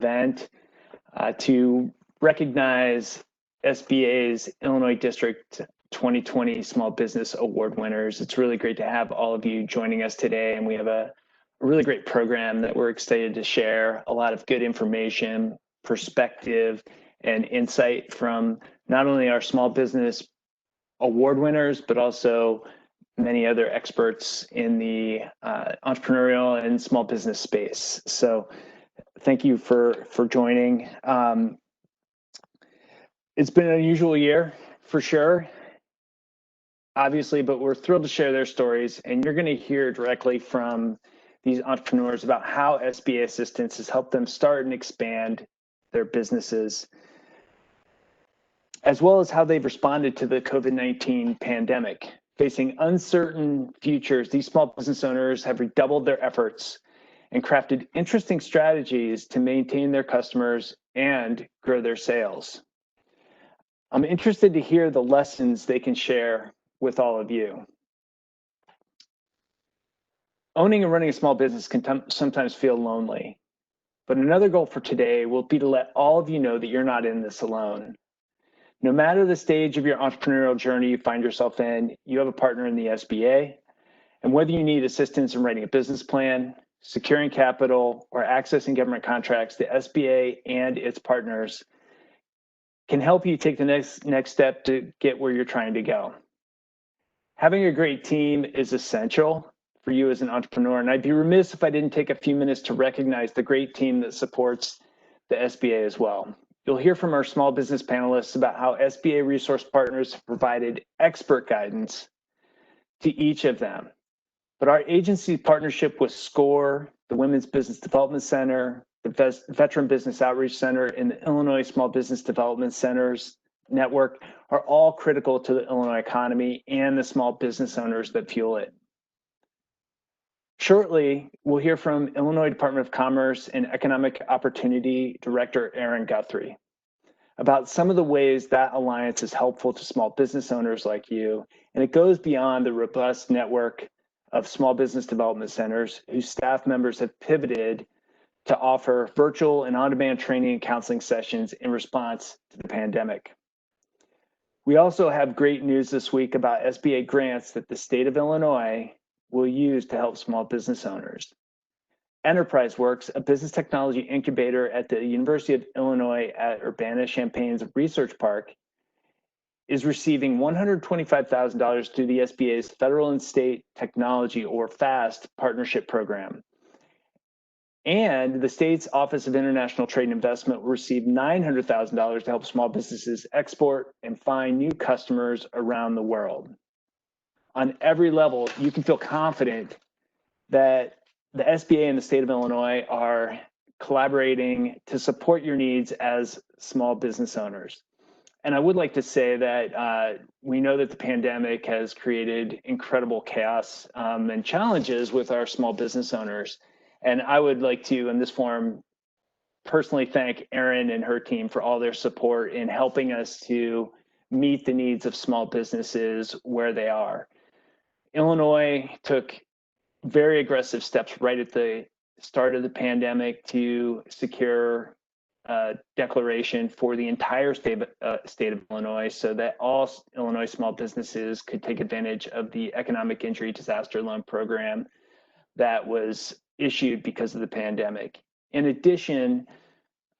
event to recognize SBA's Illinois District 2020 Small Business Award winners. It's really great to have all of you joining us today, and we have a really great program that we're excited to share. A lot of good information, perspective, and insight from not only our small business award winners, but also many other experts in the entrepreneurial and small business space. So thank you for joining. It's been an unusual year for sure, obviously, but we're thrilled to share their stories, and you're going to hear directly from these entrepreneurs about how SBA assistance has helped them start and expand their businesses, as well as how they've responded to the COVID-19 pandemic. Facing uncertain futures, these small business owners have redoubled their efforts and crafted interesting strategies to maintain their customers and grow their sales. I'm interested to hear the lessons they can share with all of you. Owning and running a small business can sometimes feel lonely, but another goal for today will be to let all of you know that you're not in this alone. No matter the stage of your entrepreneurial journey you find yourself in, you have a partner in the SBA. And whether you need assistance in writing a business plan, securing capital, or accessing government contracts, the SBA and its partners can help you take the next step to get where you're trying to go. Having a great team is essential for you as an entrepreneur, and I'd be remiss if I didn't take a few minutes to recognize the great team that supports the SBA as well. You'll hear from our small business panelists about how SBA resource partners have provided expert guidance to each of them. But our agency partnership with SCORE, the Women's Business Development Center, the Veteran Business Outreach Center, and the Illinois Small Business Development Centers network are all critical to the Illinois economy and the small business owners that fuel it. Shortly, we'll hear from Illinois Department of Commerce and Economic Opportunity Director Aaron Guthrie about some of the ways that alliance is helpful to small business owners like you, and it goes beyond the robust network of small business development centers whose staff members have pivoted to offer virtual and on-demand training and counseling sessions in response to the pandemic. We also have great news this week about SBA grants that the state of Illinois will use to help small business owners. Enterprise Works, a business technology incubator at the University of Illinois at Urbana-Champaign's Research Park, is receiving $125,000 through the SBA's Federal and State Technology, or FAST, partnership program. And the state's Office of International Trade and Investment will receive $900,000 to help small businesses export and find new customers around the world. On every level, you can feel confident that the SBA and the state of Illinois are collaborating to support your needs as small business owners. And I would like to say that we know that the pandemic has created incredible chaos and challenges with our small business owners. And I would like to, in this forum, personally thank Erin and her team for all their support in helping us to meet the needs of small businesses where they are. Illinois took very aggressive steps right at the start of the pandemic to secure a declaration for the entire state of Illinois so that all Illinois small businesses could take advantage of the Economic Injury Disaster Loan Program that was issued because of the pandemic. In addition,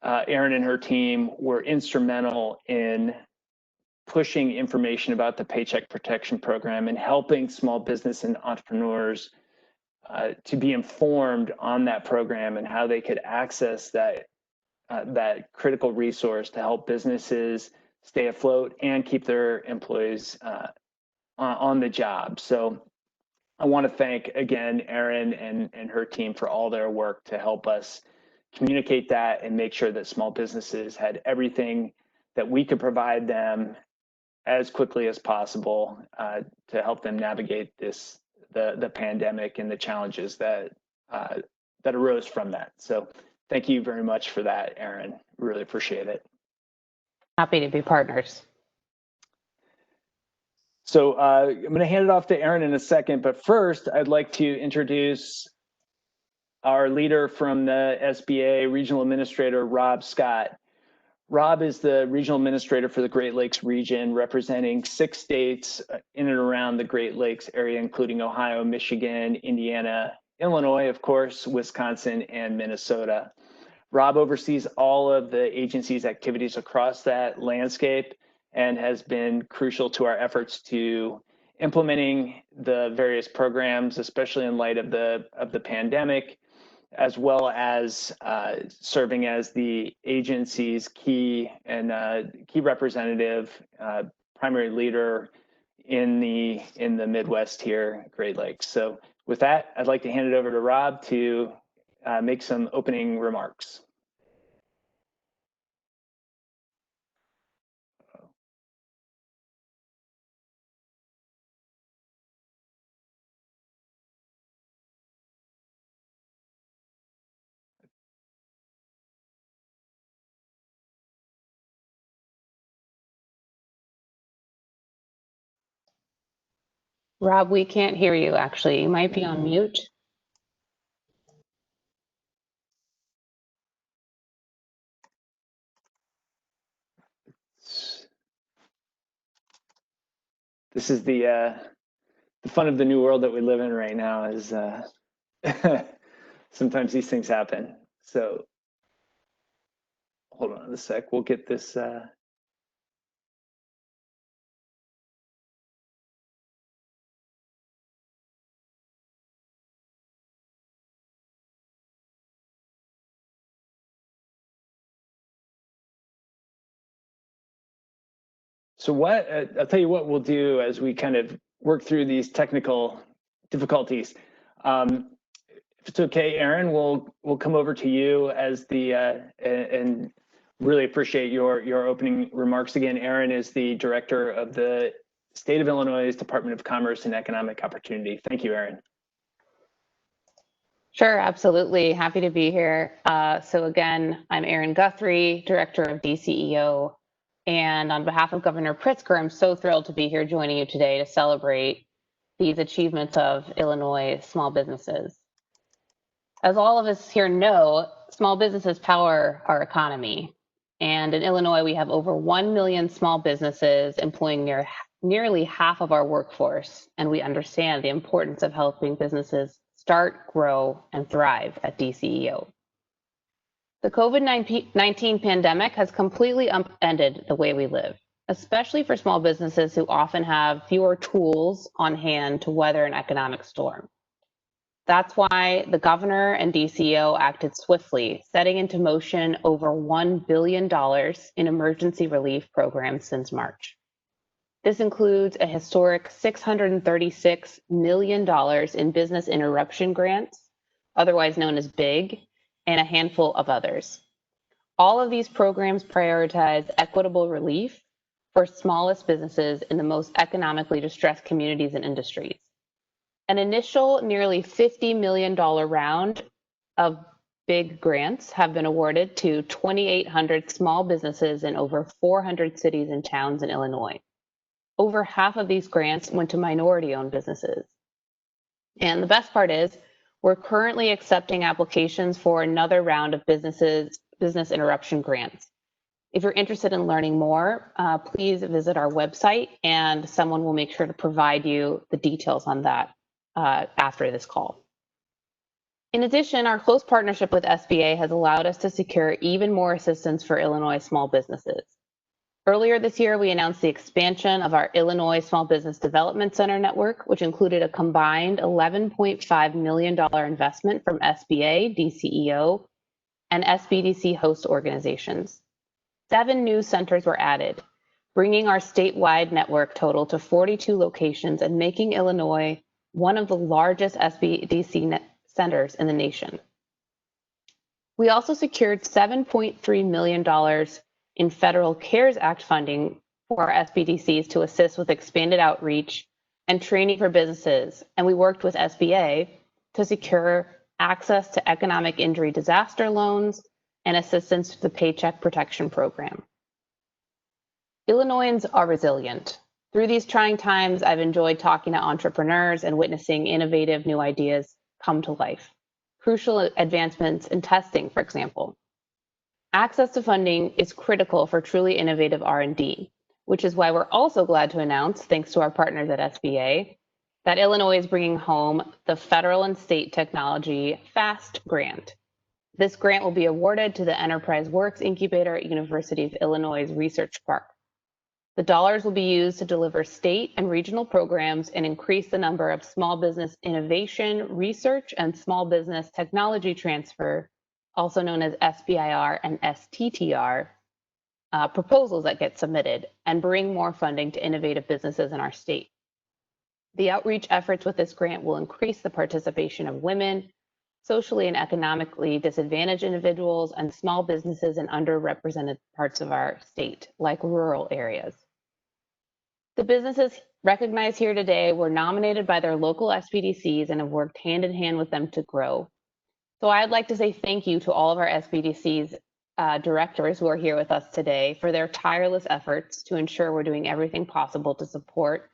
Erin and her team were instrumental in pushing information about the Paycheck Protection Program and helping small business and entrepreneurs to be informed on that program and how they could access that critical resource to help businesses stay afloat and keep their employees on the job. So I want to thank again Erin and her team for all their work to help us communicate that and make sure that small businesses had everything that we could provide them as quickly as possible to help them navigate the pandemic and the challenges that arose from that. So thank you very much for that, Erin. Really appreciate it. Happy to be partners. So I'm going to hand it off to Erin in a second, but first I'd like to introduce our leader from the SBA, Regional Administrator Rob Scott. Rob is the Regional Administrator for the Great Lakes region, representing 6 states in and around the Great Lakes area, including Ohio, Michigan, Indiana, Illinois, of course, Wisconsin, and Minnesota. Rob oversees all of the agency's activities across that landscape and has been crucial to our efforts to implementing the various programs, especially in light of the pandemic, as well as serving as the agency's key representative, primary leader in the Midwest here, Great Lakes. So with that, I'd like to hand it over to Rob to make some opening remarks. Rob, we can't hear you actually. You might be on mute. This is the fun of the new world that we live in right now is sometimes these things happen. So hold on a sec, we'll get this. So what, I'll tell you what we'll do as we kind of work through these technical difficulties. If it's okay, Aaron, we'll come over to you as the, and really appreciate your opening remarks. Again, Aaron is the director of the State of Illinois Department of Commerce and Economic Opportunity. Thank you, Aaron. Sure, absolutely. Happy to be here. So again, I'm Erin Guthrie, Director of DCEO. And on behalf of Governor Pritzker, I'm so thrilled to be here joining you today to celebrate these achievements of Illinois small businesses. As all of us here know, small businesses power our economy. And in Illinois, we have over 1 million small businesses employing nearly half of our workforce. And we understand the importance of helping businesses start, grow, and thrive at DCEO. The COVID-19 pandemic has completely upended the way we live, especially for small businesses who often have fewer tools on hand to weather an economic storm. That's why the governor and DCEO acted swiftly, setting into motion over $1 billion in emergency relief programs since March. This includes a historic $636 million in business interruption grants, otherwise known as BIG, and a handful of others. All of these programs prioritize equitable relief for smallest businesses in the most economically distressed communities and industries. An initial nearly $50 million round of BIG grants have been awarded to 2,800 small businesses in over 400 cities and towns in Illinois. Over half of these grants went to minority-owned businesses. And the best part is, we're currently accepting applications for another round of business interruption grants. If you're interested in learning more, please visit our website and someone will make sure to provide you the details on that after this call. In addition, our close partnership with SBA has allowed us to secure even more assistance for Illinois small businesses. Earlier this year, we announced the expansion of our Illinois Small Business Development Center network, which included a combined $11.5 million investment from SBA, DCEO, and SBDC host organizations. 7 new centers were added, bringing our statewide network total to 42 locations and making Illinois one of the largest SBDC centers in the nation. We also secured $7.3 million in federal CARES Act funding for our SBDCs to assist with expanded outreach and training for businesses. And we worked with SBA to secure access to economic injury disaster loans and assistance to the Paycheck Protection Program. Illinoisans are resilient. Through these trying times, I've enjoyed talking to entrepreneurs and witnessing innovative new ideas come to life, crucial advancements in testing, for example. Access to funding is critical for truly innovative R&D, which is why we're also glad to announce, thanks to our partners at SBA, that Illinois is bringing home the Federal and State Technology FAST Grant. This grant will be awarded to the Enterprise Works Incubator at University of Illinois Research Park. The dollars will be used to deliver state and regional programs and increase the number of small business innovation, research, and small business technology transfer, also known as SBIR and STTR, proposals that get submitted and bring more funding to innovative businesses in our state. The outreach efforts with this grant will increase the participation of women, socially and economically disadvantaged individuals, and small businesses in underrepresented parts of our state, like rural areas. The businesses recognized here today were nominated by their local SBDCs and have worked hand in hand with them to grow. So I'd like to say thank you to all of our SBDCs directors who are here with us today for their tireless efforts to ensure we're doing everything possible to support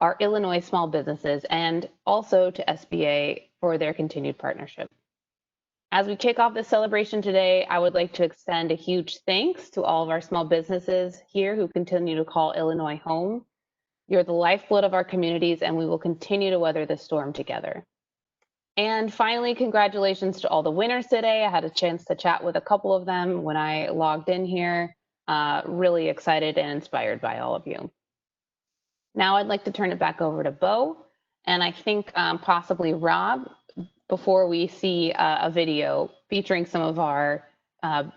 our Illinois small businesses, and also to SBA for their continued partnership. As we kick off this celebration today, I would like to extend a huge thanks to all of our small businesses here who continue to call Illinois home. You're the lifeblood of our communities, and we will continue to weather this storm together. And finally, congratulations to all the winners today. I had a chance to chat with a couple of them when I logged in here. Really excited and inspired by all of you. Now I'd like to turn it back over to Bo, and I think possibly Rob, before we see a video featuring some of our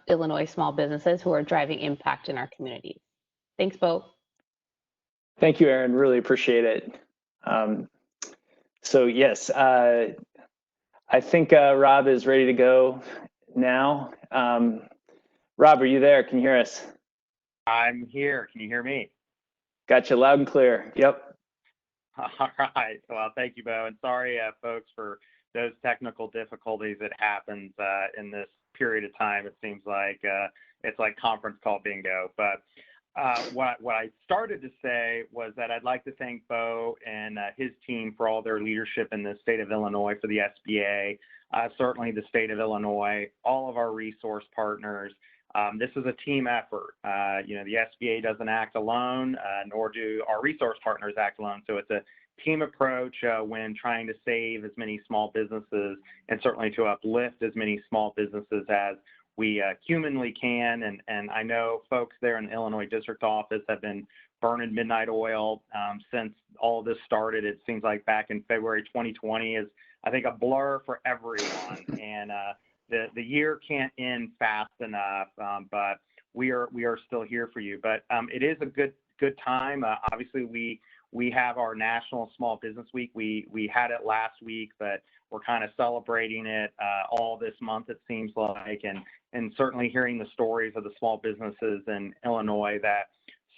Illinois small businesses who are driving impact in our communities. Thanks, Bo. Thank you, Erin. Really appreciate it. So yes, I think Rob is ready to go now. Rob, are you there? Can you hear us? I'm here. Can you hear me? Gotcha, loud and clear. Yep. All right. Well, thank you, Bo. And sorry, folks, for those technical difficulties that happens in this period of time. It seems like it's like conference call bingo. But what I started to say was that I'd like to thank Bo and his team for all their leadership in the state of Illinois for the SBA, certainly the state of Illinois, all of our resource partners. This is a team effort. You know, the SBA doesn't act alone, nor do our resource partners act alone. So it's a team approach when trying to save as many small businesses and certainly to uplift as many small businesses as we humanly can. And I know folks there in the Illinois district office have been burning midnight oil since all of this started. It seems like back in February 2020 is, I think, a blur for everyone. And the year can't end fast enough, but we are still here for you. But it is a good time. Obviously, we have our National Small Business Week. We had it last week, but we're kind of celebrating it all this month, it seems like, and certainly hearing the stories of the small businesses in Illinois that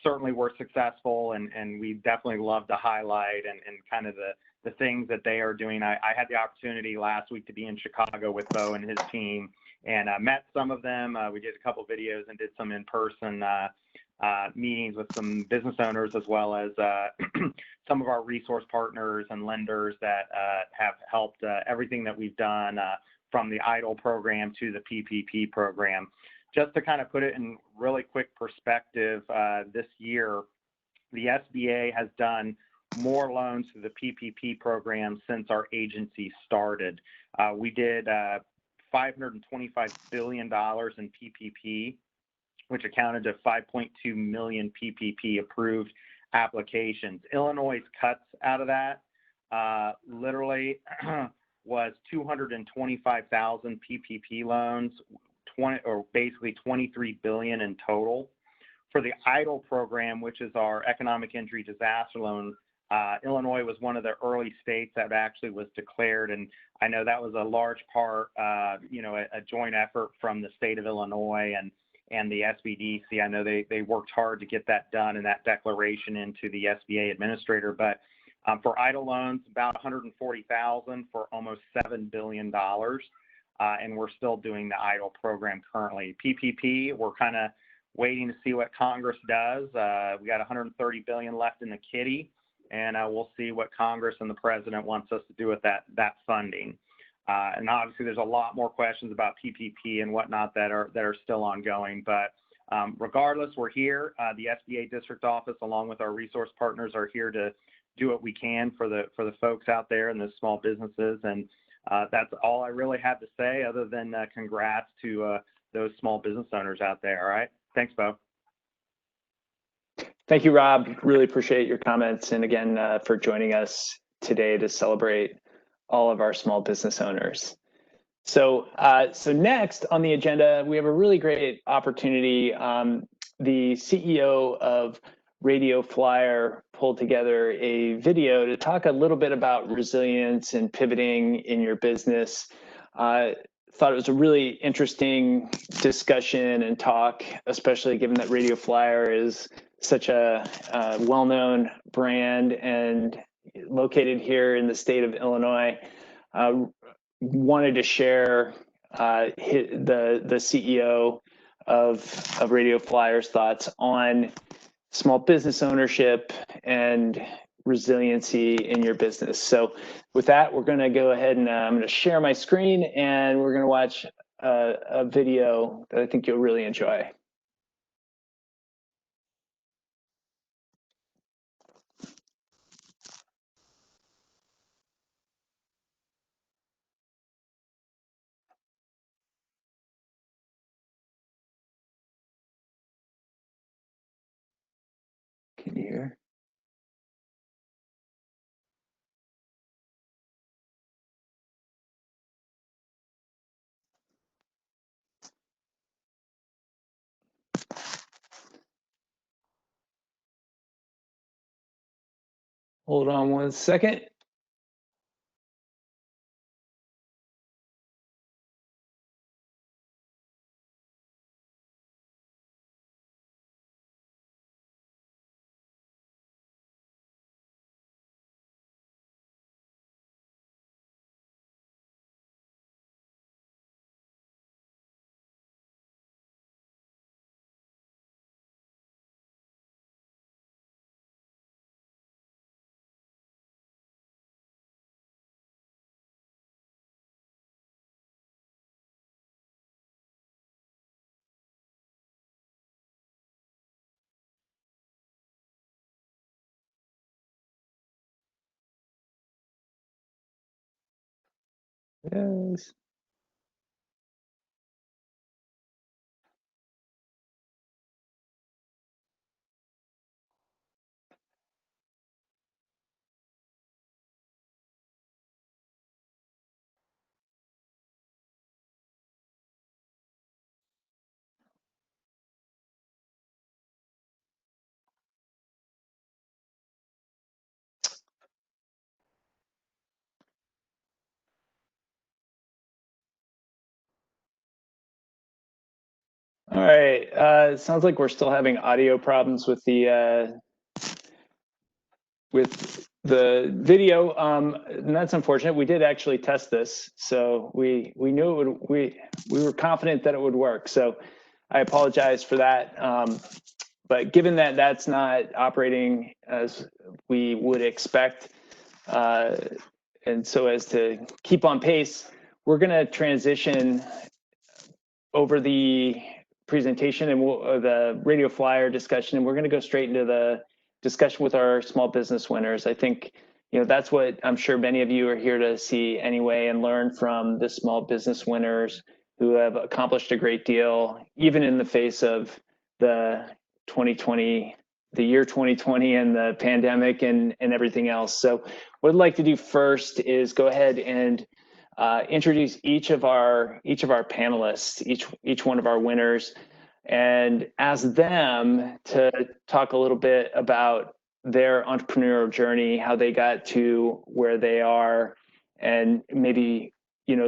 certainly were successful, and we definitely love to highlight and kind of the things that they are doing. I had the opportunity last week to be in Chicago with Bo and his team and met some of them. We did a couple of videos and did some in-person meetings with some business owners, as well as some of our resource partners and lenders that have helped everything that we've done from the EIDL program to the PPP program. Just to kind of put it in really quick perspective, this year, the SBA has done more loans to the PPP program since our agency started. We did $525 billion in PPP, which accounted to 5.2 million PPP approved applications. Illinois' cuts out of that literally was 225,000 PPP loans, basically 23 billion in total. For the EIDL program, which is our economic injury disaster loan, Illinois was one of the early states that actually was declared, and I know that was a large part, you know, a joint effort from the state of Illinois and the SBDC. I know they worked hard to get that done and that declaration into the SBA administrator. But for EIDL loans, about 140,000 for almost $7 billion, and we're still doing the EIDL program currently. PPP, we're kind of waiting to see what Congress does. We got 130 billion left in the kitty, and we'll see what Congress and the president wants us to do with that funding. And obviously, there's a lot more questions about PPP and whatnot that are still ongoing. But regardless, we're here. The SBA district office, along with our resource partners, are here to do what we can for the folks out there and the small businesses. And that's all I really have to say, other than congrats to those small business owners out there. All right. Thanks, Bo. Thank you, Rob. Really appreciate your comments. And again, for joining us today to celebrate all of our small business owners. So next on the agenda, we have a really great opportunity. The CEO of Radio Flyer pulled together a video to talk a little bit about resilience and pivoting in your business. Thought it was a really interesting discussion and talk, especially given that Radio Flyer is such a well-known brand and located here in the state of Illinois. Wanted to share the CEO of Radio Flyer's thoughts on small business ownership and resiliency in your business. So with that, we're going to go ahead and I'm going to share my screen, and we're going to watch a video that I think you'll really enjoy. Can you hear? Hold on one second. Yes. All right. It sounds like we're still having audio problems with the video, and that's unfortunate. We did actually test this, so we knew it would. We were confident that it would work. So I apologize for that. But given that that's not operating as we would expect, and so as to keep on pace, we're going to transition over the presentation and the Radio Flyer discussion, and we're going to go straight into the discussion with our small business winners. I think, that's what I'm sure many of you are here to see anyway, and learn from the small business winners who have accomplished a great deal, even in the face of the year 2020 and the pandemic and everything else. So what I'd like to do first is go ahead and introduce each of our panelists, each one of our winners, and ask them to talk a little bit about their entrepreneurial journey, how they got to where they are, and maybe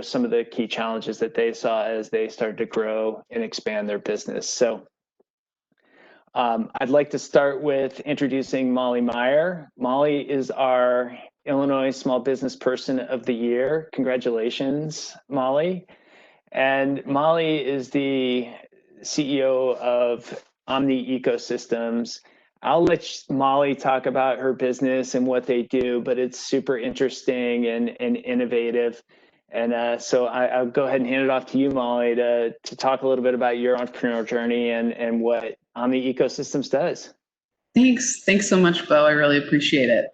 some of the key challenges that they saw as they started to grow and expand their business. So I'd like to start with introducing Molly Meyer. Molly is our Illinois Small Business Person of the Year. Congratulations, Molly. And Molly is the CEO of Omni Ecosystems. I'll let Molly talk about her business and what they do, but it's super interesting and innovative. And so I'll go ahead and hand it off to you, Molly, to talk a little bit about your entrepreneurial journey and what Omni Ecosystems does. Thanks so much, Bo. I really appreciate it.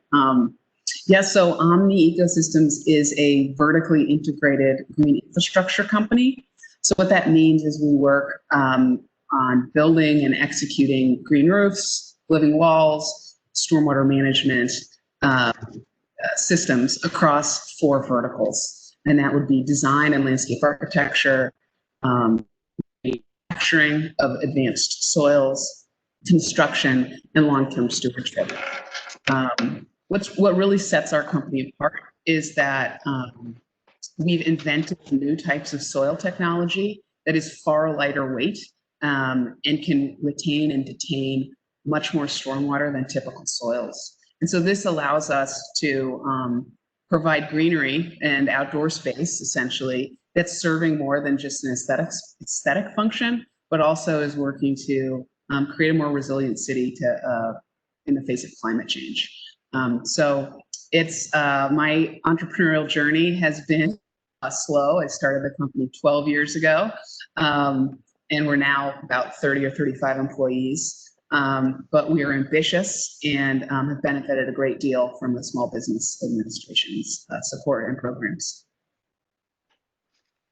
Yeah, so Omni Ecosystems is a vertically integrated green infrastructure company. So what that means is we work on building and executing green roofs, living walls, stormwater management systems across 4 verticals. And that would be design and landscape architecture, manufacturing of advanced soils, construction, and long-term stewardship. What really sets our company apart is that we've invented new types of soil technology that is far lighter weight and can retain and detain much more stormwater than typical soils. And so this allows us to provide greenery and outdoor space, essentially, that's serving more than just an aesthetic function, but also is working to create a more resilient city in the face of climate change. So it's my entrepreneurial journey has been slow. I started the company 12 years ago, and we're now about 30 or 35 employees. But we are ambitious and have benefited a great deal from the Small Business Administration's support and programs.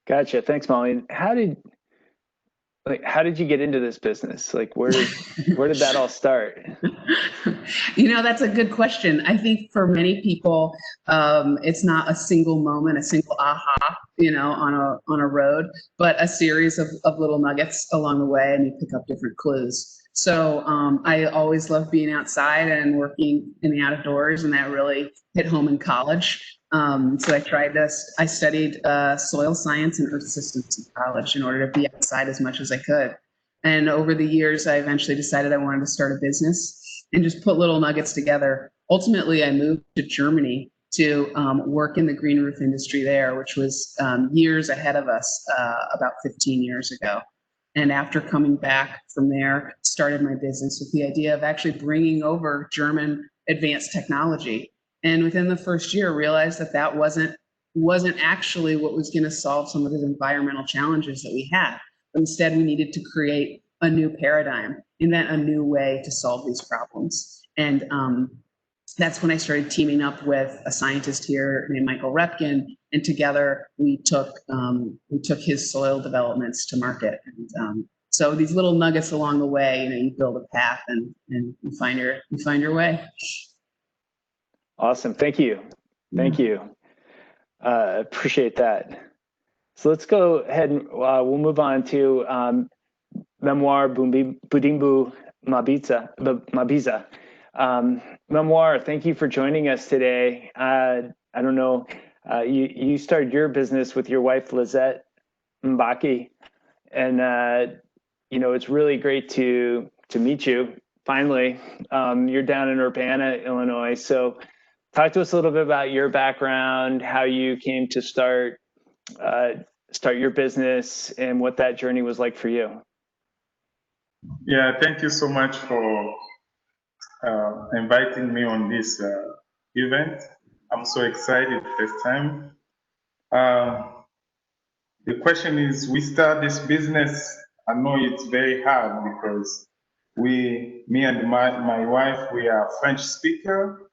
Gotcha. Thanks, Molly. How did you get into this business? Like, where did that all start? That's a good question. I think for many people, it's not a single moment, a single aha, on a road, but a series of little nuggets along the way, and you pick up different clues. So I always loved being outside and working in the outdoors, and that really hit home in college. So I studied soil science and earth systems in college in order to be outside as much as I could. And over the years, I eventually decided I wanted to start a business and just put little nuggets together. Ultimately, I moved to Germany to work in the green roof industry there, which was years ahead of us about 15 years ago. And after coming back from there, started my business with the idea of actually bringing over German advanced technology. And within the first year, realized that wasn't actually what was going to solve some of the environmental challenges that we had. But instead, we needed to create a new paradigm, invent a new way to solve these problems. And that's when I started teaming up with a scientist here named Michael Repkin, and together we took his soil developments to market. And so these little nuggets along the way, you build a path and you find your way. Awesome. Thank you. Appreciate that. So let's go ahead and we'll move on to Memoire, Budimbu, Mabizu. Memoire, thank you for joining us today. I don't know, you started your business with your wife, Lisette, Mbaki, and it's really great to meet you. Finally, you're down in Urbana, Illinois. So talk to us a little bit about your background, how you came to start your business, and what that journey was like for you. Yeah, thank you so much for inviting me on this event. I'm so excited this time. The question is, we start this business. I know it's very hard because me and my wife, we are French speaker,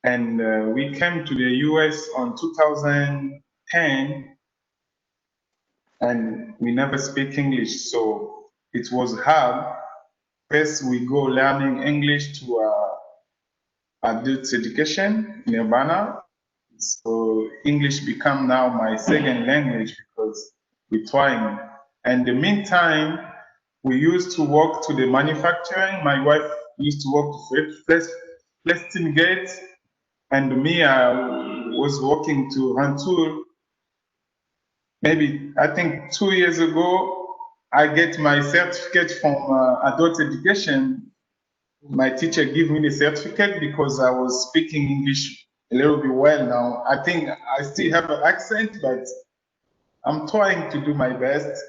and we came to the US on 2010, and we never speak English, so it was hard. First, we go learning English to adult education in Urbana. So English become now my second language because we're trying. And in the meantime, we used to work to the manufacturing. My wife used to work to Fleston Gate, and me, I was working to Rantoul. Maybe, I think 2 years ago, I get my certificate from adult education. My teacher gave me the certificate because I was speaking English a little bit well now. I think I still have an accent, but I'm trying to do my best.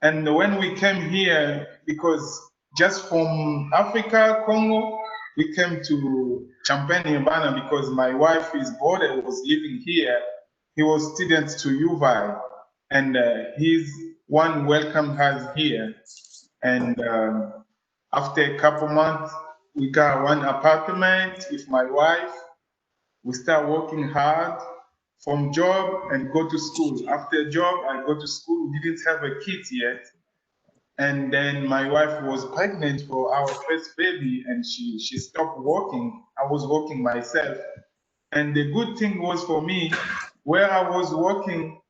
And when we came here, because just from Africa, Congo, we came to Champagne, Urbana, because my wife is born and was living here he was student to UVI, and he's one welcomed us here. And after a couple months, we got one apartment with my wife. We start working hard from job and go to school. After job, I go to school. We didn't have a kid yet. And then my wife was pregnant for our first baby, and she stopped working. I was working myself. And the good thing was for me, where I was working,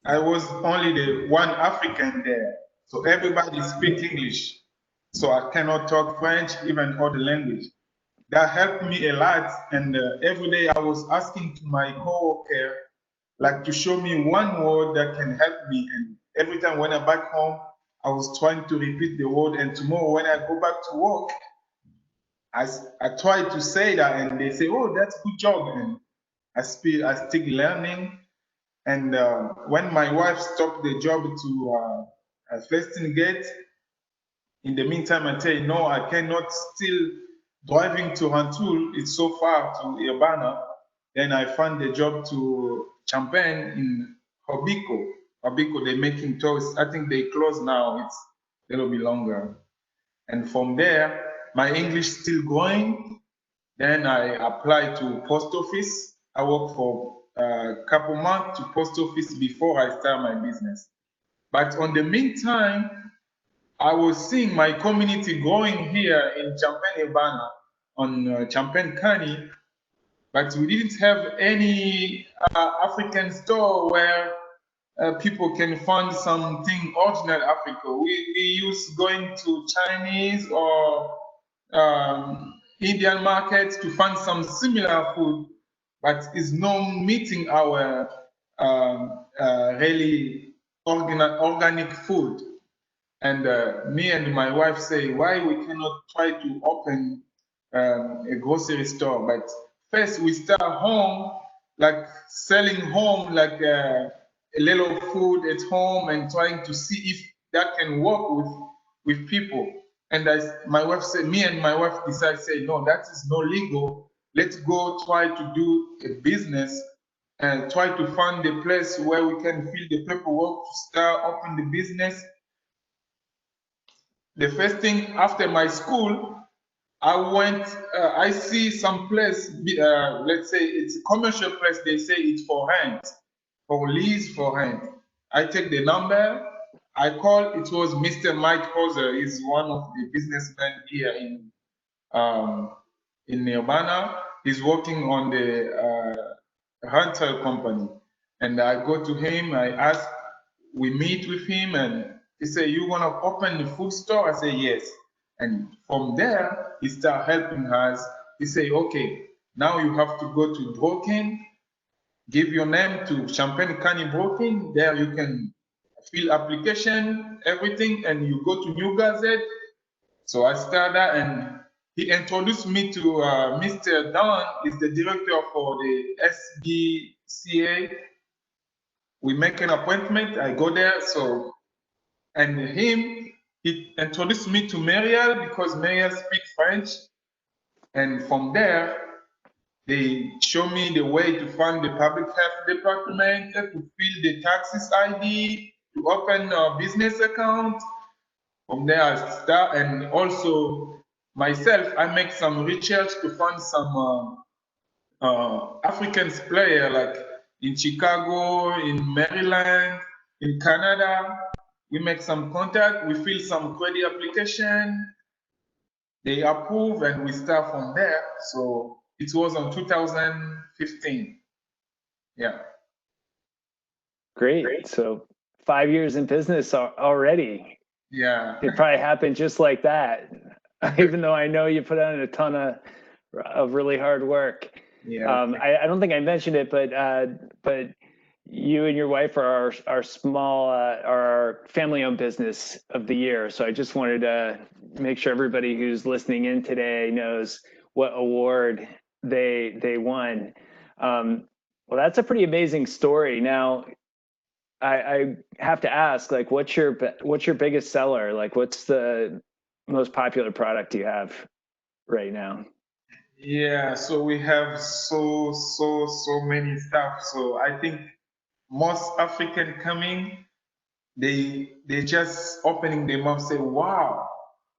I was only the one African there. So everybody speak English. So I cannot talk French, even other language. That helped me a lot. And every day I was asking to my coworker, like to show me one word that can help me. And every time when I'm back home, I was trying to repeat the word. And tomorrow when I go back to work, I try to say that, and they say, "Oh, that's good job." And I still learning. And when my wife stopped the job to first gate, in the meantime, I tell you, no, I cannot still driving to Rantoul. It's so far to Urbana. Then I found a job to Champagne in Hobiko. Hobiko, they're making toast. I think they close now. It's a little bit longer. And from there, my English still growing. Then I applied to post office. I worked for a couple months to post office before I start my business. But on the meantime, I was seeing my community growing here in Champagne, Urbana, on Champagne County, but we didn't have any African store where people can find something original Africa. We used going to Chinese or Indian markets to find some similar food, but it's not meeting our really organic food. And me and my wife say, why we cannot try to open a grocery store? But first we start home, like selling home, like a little food at home, and trying to see if that can work with people. And my wife said, me and my wife decided, say, no, that is not legal. Let's go try to do a business and try to find a place where we can fill the paperwork to start open the business. The first thing after my school, I went, I see some place, let's say it's a commercial place, they say it's for rent, for lease, for rent. I take the number, I call, it was Mr. Mike Hoser, he's one of the businessmen here in Urbana. He's working on the rental company. And I go to him, I ask, we meet with him, and he said, you want to open the food store? I say, yes. And from there, he started helping us. He said, okay, now you have to go to Broken, give your name to Champagne County Broken. There you can fill application, everything, and you go to New Gazette. So I started, and he introduced me to Mr. Don, is the director for the SBA. We make an appointment, I go there, so, and he introduced me to Marielle because Marielle speaks French. And from there, they show me the way to find the public health department, to fill the taxes ID, to open a business account. From there, I start, and also myself, I make some research to find some African player, like in Chicago, in Maryland, in Canada. We make some contact, we fill some credit application, they approve, and we start from there. So it was on 2015. Yeah. Great. So 5 years in business already. Yeah. It probably happened just like that. Even though I know you put on a ton of really hard work. Yeah. I don't think I mentioned it, but you and your wife are our small, our family-owned business of the year. So I just wanted to make sure everybody who's listening in today knows what award they won. Well, that's a pretty amazing story. Now, I have to ask, like, what's your biggest seller? Like, what's the most popular product you have right now? Yeah, so we have so many stuff. So I think most African coming, they just opening their mouth say, wow,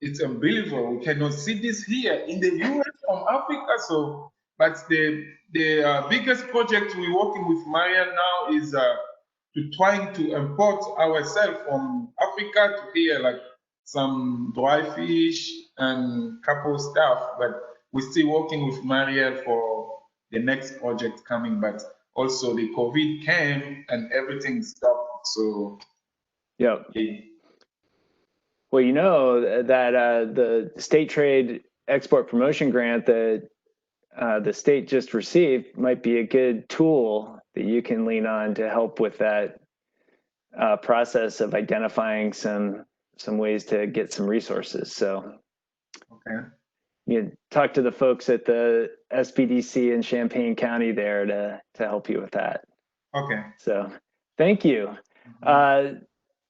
it's unbelievable. We cannot see this here in the US from Africa. So, but the biggest project we're working with Marian now is to trying to import ourselves from Africa to here, like some dry fish and couple stuff. But we're still working with Mariel for the next project coming. But also the COVID came and everything stopped. So Yep. yeah. Well, you know that the state trade export promotion grant that the state just received might be a good tool that you can lean on to help with that process of identifying some ways to get some resources. So, Okay. you talk to the folks at the SBDC in Champaign County there to help you with that. Okay. So, thank you.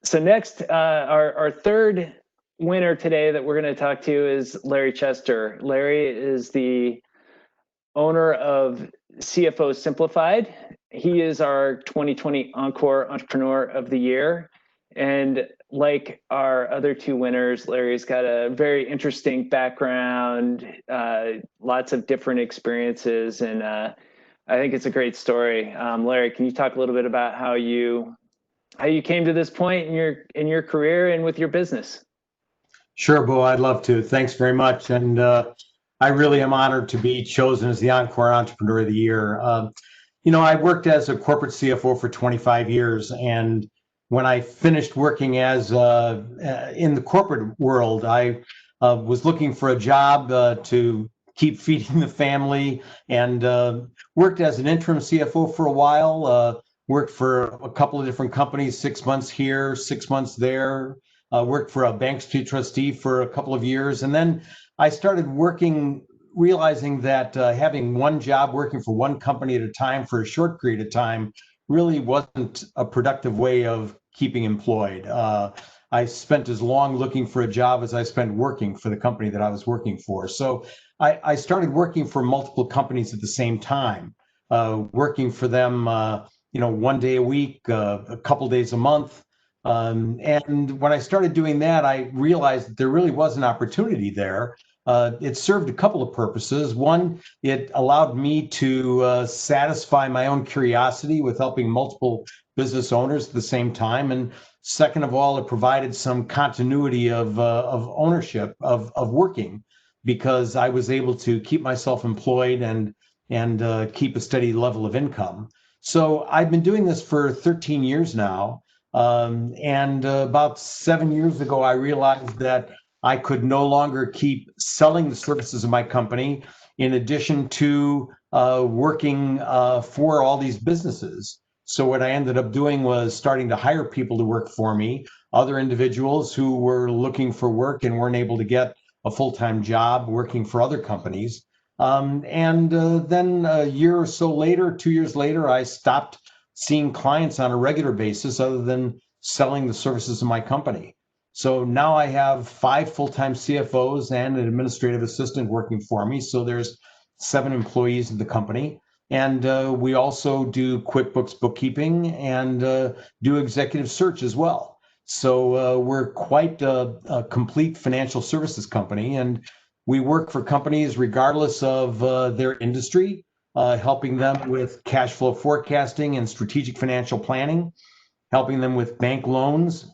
So next, our third winner today that we're going to talk to is Larry Chester. Larry is the owner of CFO Simplified. He is our 2020 Encore Entrepreneur of the Year. And like our other two winners, Larry's got a very interesting background, lots of different experiences, and I think it's a great story. Larry, can you talk a little bit about how you came to this point in your career and with your business? Sure, Bo, I'd love to. Thanks very much. And I really am honored to be chosen as the Encore Entrepreneur of the Year. You know, I worked as a corporate CFO for 25 years. And when I finished working as in the corporate world, I was looking for a job to keep feeding the family, and worked as an interim CFO for a while, worked for a couple of different companies, 6 months here, 6 months there. Worked for a Bank Street trustee for a couple of years. And then I started working, realizing that having one job, working for one company at a time for a short period of time, really wasn't a productive way of keeping employed. I spent as long looking for a job as I spent working for the company that I was working for. So I started working for multiple companies at the same time, working for them, you know, 1 day a week, a couple days a month. And when I started doing that, I realized that there really was an opportunity there. It served a couple of purposes. One, it allowed me to satisfy my own curiosity with helping multiple business owners at the same time. And second of all, it provided some continuity of ownership of working, because I was able to keep myself employed and keep a steady level of income. So I've been doing this for 13 years now. And about 7 years ago, I realized that I could no longer keep selling the services of my company in addition to working for all these businesses. So what I ended up doing was starting to hire people to work for me, other individuals who were looking for work and weren't able to get a full-time job working for other companies. And then a year or so later, 2 years later, I stopped seeing clients on a regular basis other than selling the services of my company. So now I have 5 full-time CFOs and an administrative assistant working for me. So there's 7 employees in the company. And we also do QuickBooks bookkeeping and do executive search as well. So we're quite a complete financial services company. And we work for companies regardless of their industry, helping them with cash flow forecasting and strategic financial planning, helping them with bank loans,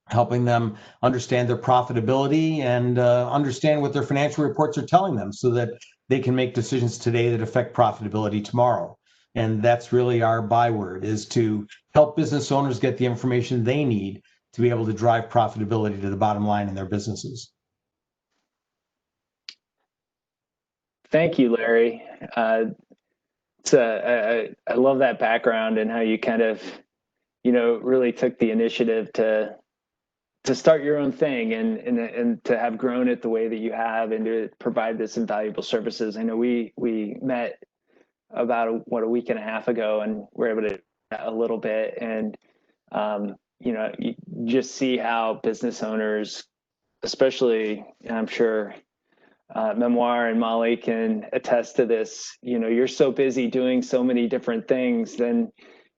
helping them understand their profitability and understand what their financial reports are telling them so that they can make decisions today that affect profitability tomorrow. And that's really our byword, is to help business owners get the information they need to be able to drive profitability to the bottom line in their businesses. Thank you, Larry. I love that background and how you kind of, you know, really took the initiative to start your own thing and to have grown it the way that you have and to provide this invaluable services. I know we met about a week and a half ago, and we're able to chat a little bit, and you know, you just see how business owners, especially, I'm sure Memoire and Molly can attest to this. You know, you're so busy doing so many different things, then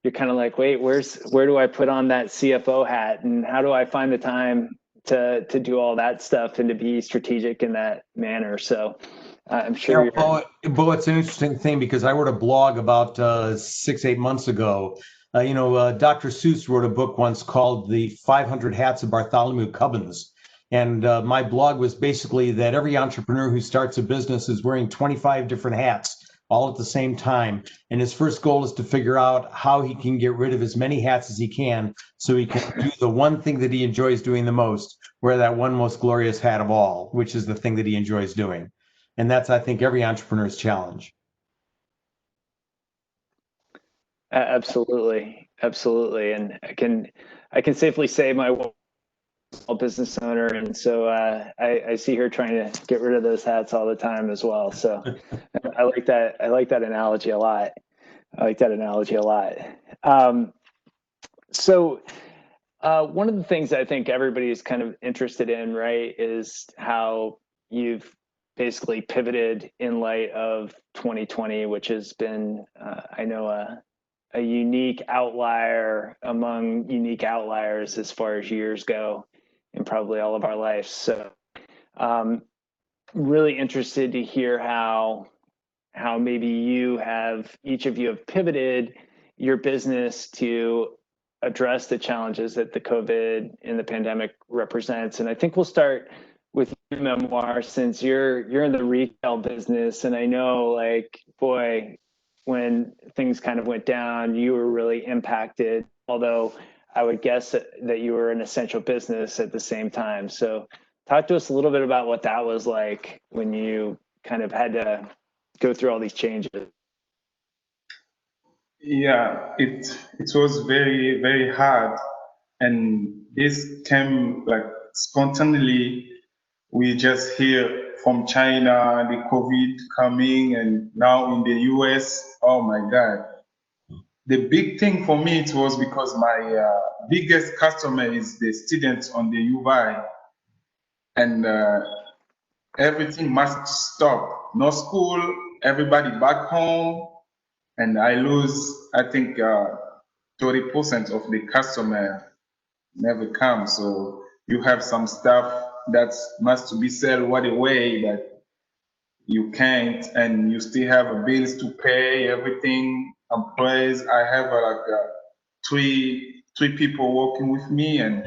you're kind of like, wait, where do I put on that CFO hat, and how do I find the time to do all that stuff and to be strategic in that manner? So I'm sure. Yeah, Bo, it's an interesting thing because I wrote a blog about 6-8 months ago. Dr. Seuss wrote a book once called The 500 Hats of Bartholomew Cubbins. And my blog was basically that every entrepreneur who starts a business is wearing 25 different hats all at the same time. And his first goal is to figure out how he can get rid of as many hats as he can so he can do the one thing that he enjoys doing the most, wear that one most glorious hat of all, which is the thing that he enjoys doing. And that's, I think, every entrepreneur's challenge. Absolutely. And I can safely say my small business owner, and so I see her trying to get rid of those hats all the time as well. So I like that. I like that analogy a lot. So one of the things I think everybody is kind of interested in, right, is how you've basically pivoted in light of 2020, which has been, I know, a unique outlier among unique outliers as far as years go in probably all of our lives. So really interested to hear how maybe each of you have pivoted your business to address the challenges that the COVID and the pandemic represents. And I think we'll start with your Memoire, since you're in the retail business, and I know, like, boy, when things kind of went down, you were really impacted, although I would guess that you were an essential business at the same time. So talk to us a little bit about what that was like when you kind of had to go through all these changes. Yeah, it was very, very hard. And this came like spontaneously. We just hear from China, the COVID coming, and now in the US, oh my God. The big thing for me, it was because my biggest customer is the students on the UI, and everything must stop. No school, everybody back home, and I lose, I think, 30% of the customer never come. So you have some stuff that must be sold right away that you can't, and you still have bills to pay, everything. Employees, I have three people working with me, and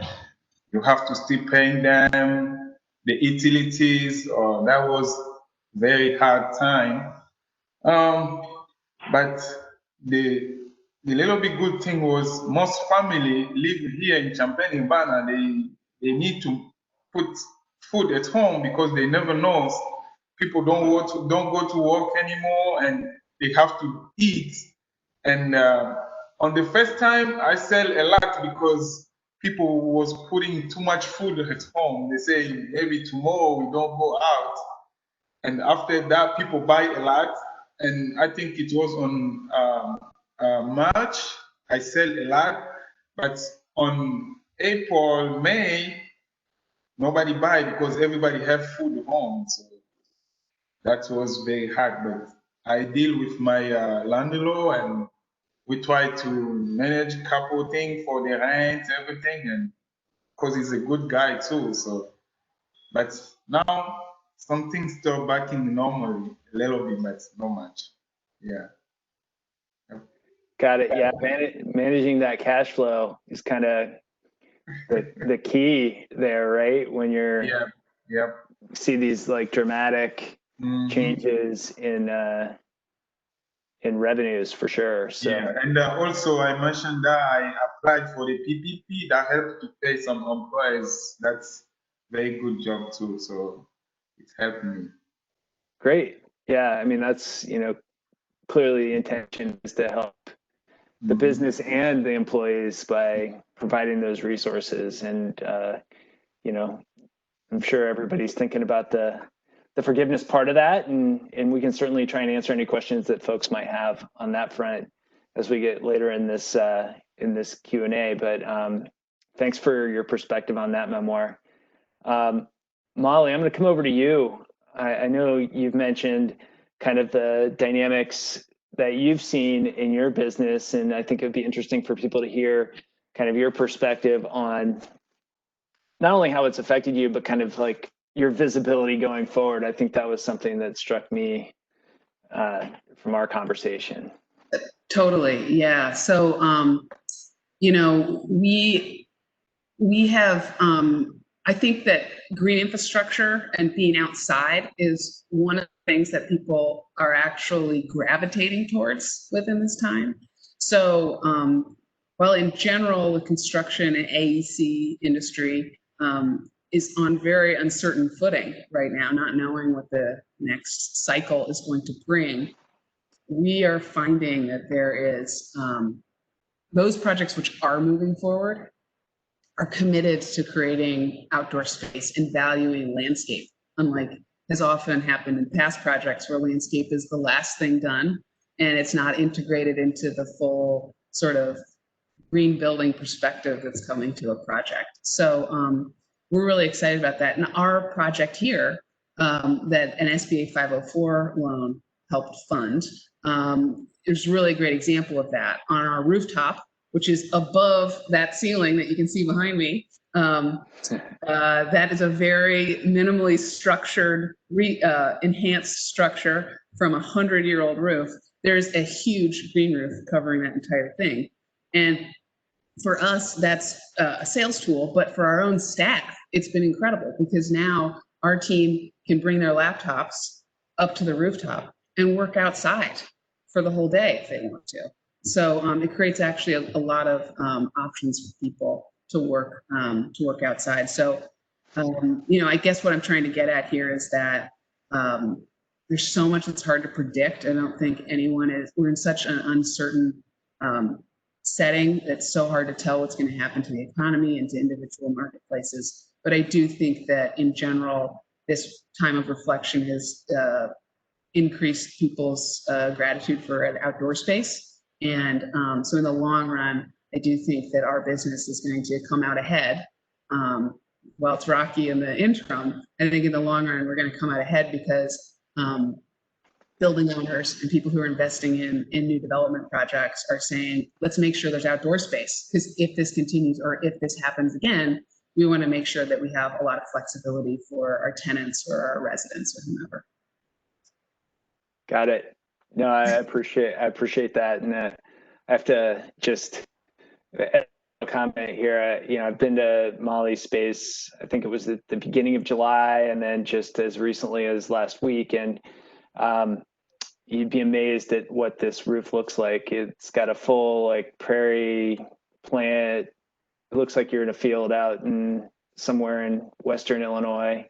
you have to still paying them the utilities. That was very hard time. But the little bit good thing was most family live here in Champaign, Urbana. They need to put food at home because they never know. People don't go to work anymore, and they have to eat. And on the first time, I sell a lot because people was putting too much food at home. They say maybe tomorrow we don't go out, and after that, people buy a lot. And I think it was on March I sell a lot, but on April, May, nobody buy because everybody have food at home. So that was very hard, but I deal with my landlord, and we try to manage a couple things for the rent, everything, and because he's a good guy too. So, but now something's still back in normally a little bit, but not much. Yeah. Got it. Yeah, managing that cash flow is kind of the key there, right? When you're see these like dramatic changes in revenues for sure. So yeah, and also I mentioned that I applied for the PPP that helped to pay some employees. That's very good job too. So it helped me. Great. Yeah, I mean that's clearly the intention is to help the business and the employees by providing those resources. And I'm sure everybody's thinking about the forgiveness part of that, and we can certainly try and answer any questions that folks might have on that front as we get later in this Q&A. But thanks for your perspective on that, Memoire. Molly, I'm going to come over to you. I know you've mentioned kind of the dynamics that you've seen in your business, and I think it'd be interesting for people to hear kind of your perspective on not only how it's affected you, but kind of like your visibility going forward. I think that was something that struck me from our conversation. Totally, yeah. So, you know, we have, I think that green infrastructure and being outside is one of the things that people are actually gravitating towards within this time. So, while in general, the construction and AEC industry is on very uncertain footing right now, not knowing what the next cycle is going to bring, we are finding that there is those projects which are moving forward are committed to creating outdoor space and valuing landscape, unlike has often happened in past projects where landscape is the last thing done and it's not integrated into the full sort of green building perspective that's coming to a project. So we're really excited about that. And our project here that an SBA 504 loan helped fund is really a great example of that. On our rooftop, which is above that ceiling that you can see behind me, that is a very minimally structured, enhanced structure from a 100-year-old roof. There's a huge green roof covering that entire thing. And for us, that's a sales tool, but for our own staff, it's been incredible because now our team can bring their laptops up to the rooftop and work outside for the whole day if they want to. So it creates actually a lot of options for people to work outside. So, you know, I guess what I'm trying to get at here is that there's so much that's hard to predict. I don't think we're in such an uncertain setting that's so hard to tell what's going to happen to the economy and to individual marketplaces. But I do think that in general, this time of reflection has increased people's gratitude for an outdoor space. And so in the long run, I do think that our business is going to come out ahead. While it's rocky in the interim, I think in the long run, we're going to come out ahead because building owners and people who are investing in new development projects are saying, let's make sure there's outdoor space. Because if this continues or if this happens again, we want to make sure that we have a lot of flexibility for our tenants or our residents or whomever. Got it. No, I appreciate that. And I have to just comment here. You know, I've been to Mali's space, I think it was at the beginning of July, and then just as recently as last week. And you'd be amazed at what this roof looks like. It's got a full like prairie plant. It looks like you're in a field out in somewhere in Western Illinois.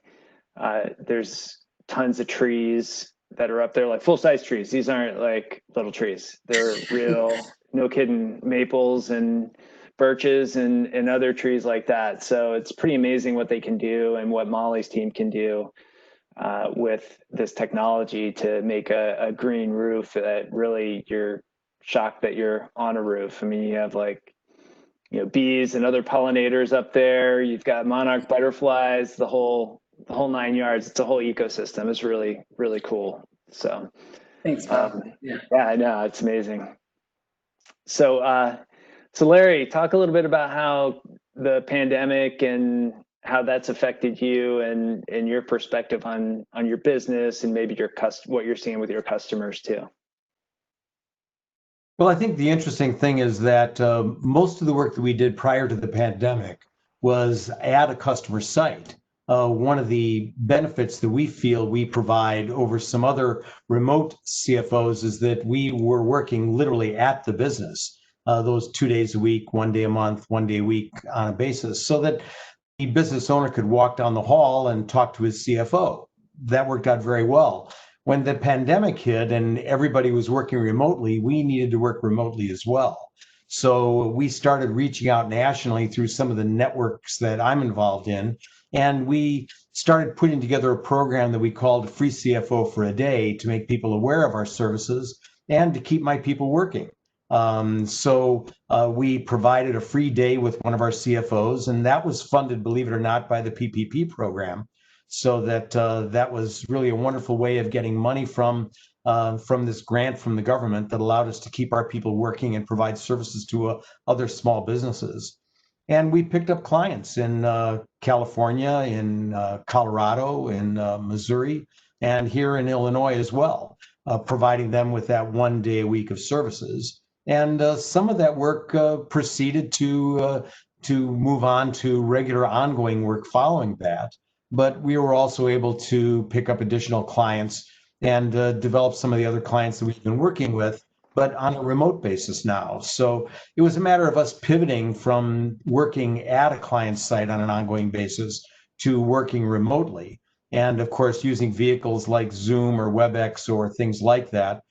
There's tons of trees that are up there, like full-size trees. These aren't like little trees. They're real, no kidding, maples and birches and other trees like that. So it's pretty amazing what they can do and what Molly's team can do with this technology to make a green roof that really you're shocked that you're on a roof. I mean, you have like, you know, bees and other pollinators up there. You've got monarch butterflies, the whole 9 yards. It's a whole ecosystem. It's really, really cool. So thanks, Bob. Yeah, I know, it's amazing. So so Larry, talk a little bit about how the pandemic and how that's affected you and your perspective on your business and maybe what you're seeing with your customers too. Well, I think the interesting thing is that most of the work that we did prior to the pandemic was at a customer site. One of the benefits that we feel we provide over some other remote CFOs is that we were working literally at the business, those 2 days a week, 1 day a month, 1 day a week on a basis, so that the business owner could walk down the hall and talk to his CFO. That worked out very well. When the pandemic hit and everybody was working remotely, we needed to work remotely as well. So we started reaching out nationally through some of the networks that I'm involved in. And we started putting together a program that we called Free CFO for a Day to make people aware of our services and to keep my people working. So we provided a free day with one of our CFOs, and that was funded, believe it or not, by the PPP program. So that was really a wonderful way of getting money from this grant from the government that allowed us to keep our people working and provide services to other small businesses. And we picked up clients in California, in Colorado, in Missouri, and here in Illinois as well, providing them with that 1 day a week of services. And some of that work proceeded to move on to regular ongoing work following that. But we were also able to pick up additional clients and develop some of the other clients that we've been working with, but on a remote basis now. So it was a matter of us pivoting from working at a client site on an ongoing basis to working remotely. And of course, using vehicles like Zoom or WebEx or things like that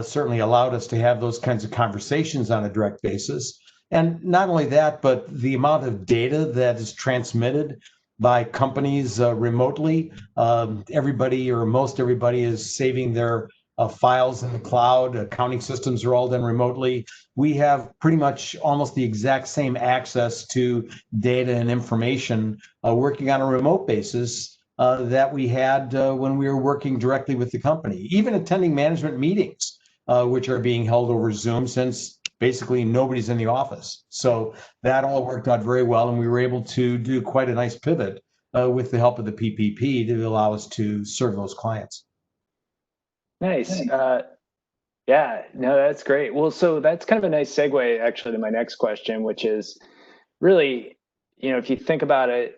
certainly allowed us to have those kinds of conversations on a direct basis. And not only that, but the amount of data that is transmitted by companies remotely. Everybody or most everybody is saving their files in the cloud. Accounting systems are all done remotely. We have pretty much almost the exact same access to data and information working on a remote basis that we had when we were working directly with the company. Even attending management meetings, which are being held over Zoom since basically nobody's in the office. So that all worked out very well, and we were able to do quite a nice pivot with the help of the PPP to allow us to serve those clients. Nice. Yeah, no, that's great. Well, so that's kind of a nice segue actually to my next question, which is really, if you think about it,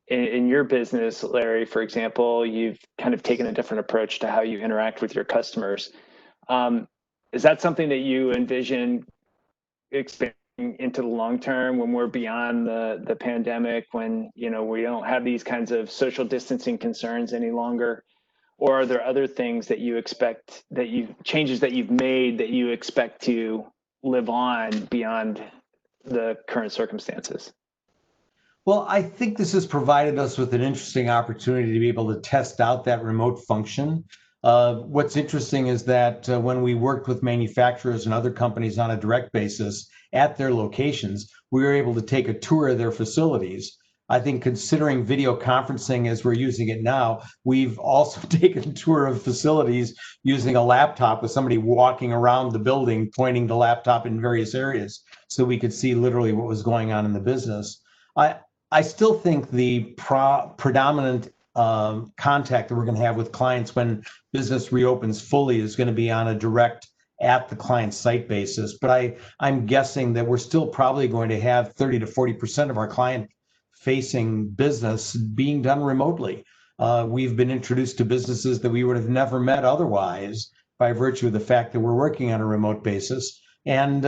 in your business, Larry, for example, you've kind of taken a different approach to how you interact with your customers. Is that something that you envision expanding into the long term when we're beyond the pandemic, when we don't have these kinds of social distancing concerns any longer? Or are there other things that you expect, changes that you've made that you expect to live on beyond the current circumstances? Well, I think this has provided us with an interesting opportunity to be able to test out that remote function. What's interesting is that when we worked with manufacturers and other companies on a direct basis at their locations, we were able to take a tour of their facilities. I think considering video conferencing as we're using it now, we've also taken a tour of facilities using a laptop with somebody walking around the building, pointing the laptop in various areas so we could see literally what was going on in the business. I still think the predominant contact that we're going to have with clients when business reopens fully is going to be on a direct at the client site basis. But I'm guessing that we're still probably going to have 30 to 40% of our client facing business being done remotely. We've been introduced to businesses that we would have never met otherwise by virtue of the fact that we're working on a remote basis. And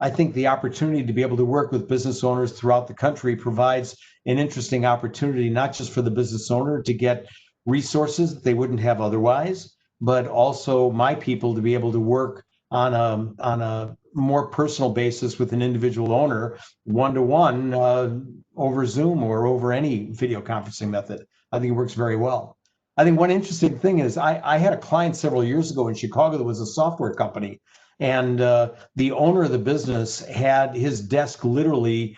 I think the opportunity to be able to work with business owners throughout the country provides an interesting opportunity, not just for the business owner to get resources that they wouldn't have otherwise, but also my people to be able to work on a more personal basis with an individual owner, one-to-one over Zoom or over any video conferencing method. I think it works very well. I think one interesting thing is I had a client several years ago in Chicago that was a software company. And the owner of the business had his desk literally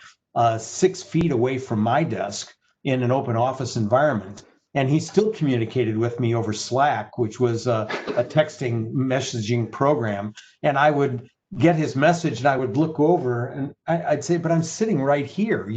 6 feet away from my desk in an open office environment. And he still communicated with me over Slack, which was a texting messaging program. And I would get his message and I would look over and I'd say, but I'm sitting right here.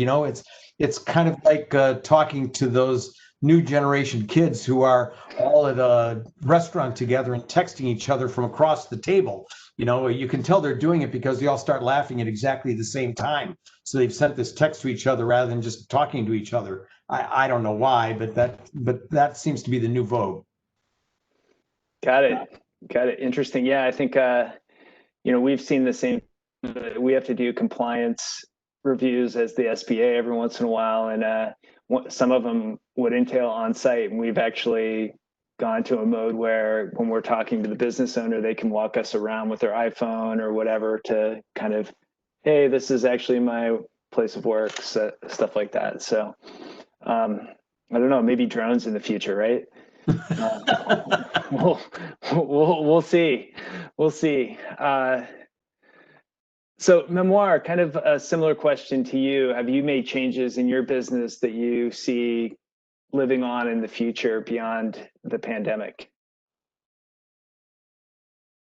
It's kind of like talking to those new generation kids who are all at a restaurant together and texting each other from across the table. You can tell they're doing it because they all start laughing at exactly the same time. So they've sent this text to each other rather than just talking to each other. I don't know why, but that seems to be the new vogue. Got it. Interesting. Yeah, I think we've seen the same. We have to do compliance reviews as the SBA every once in a while, and some of them would entail on-site, and we've actually gone to a mode where when we're talking to the business owner, they can walk us around with their iPhone or whatever to kind of, hey, this is actually my place of work, so, stuff like that. So I don't know, maybe drones in the future, right? We'll see. We'll see. So Memoire, kind of a similar question to you. Have you made changes in your business that you see living on in the future beyond the pandemic?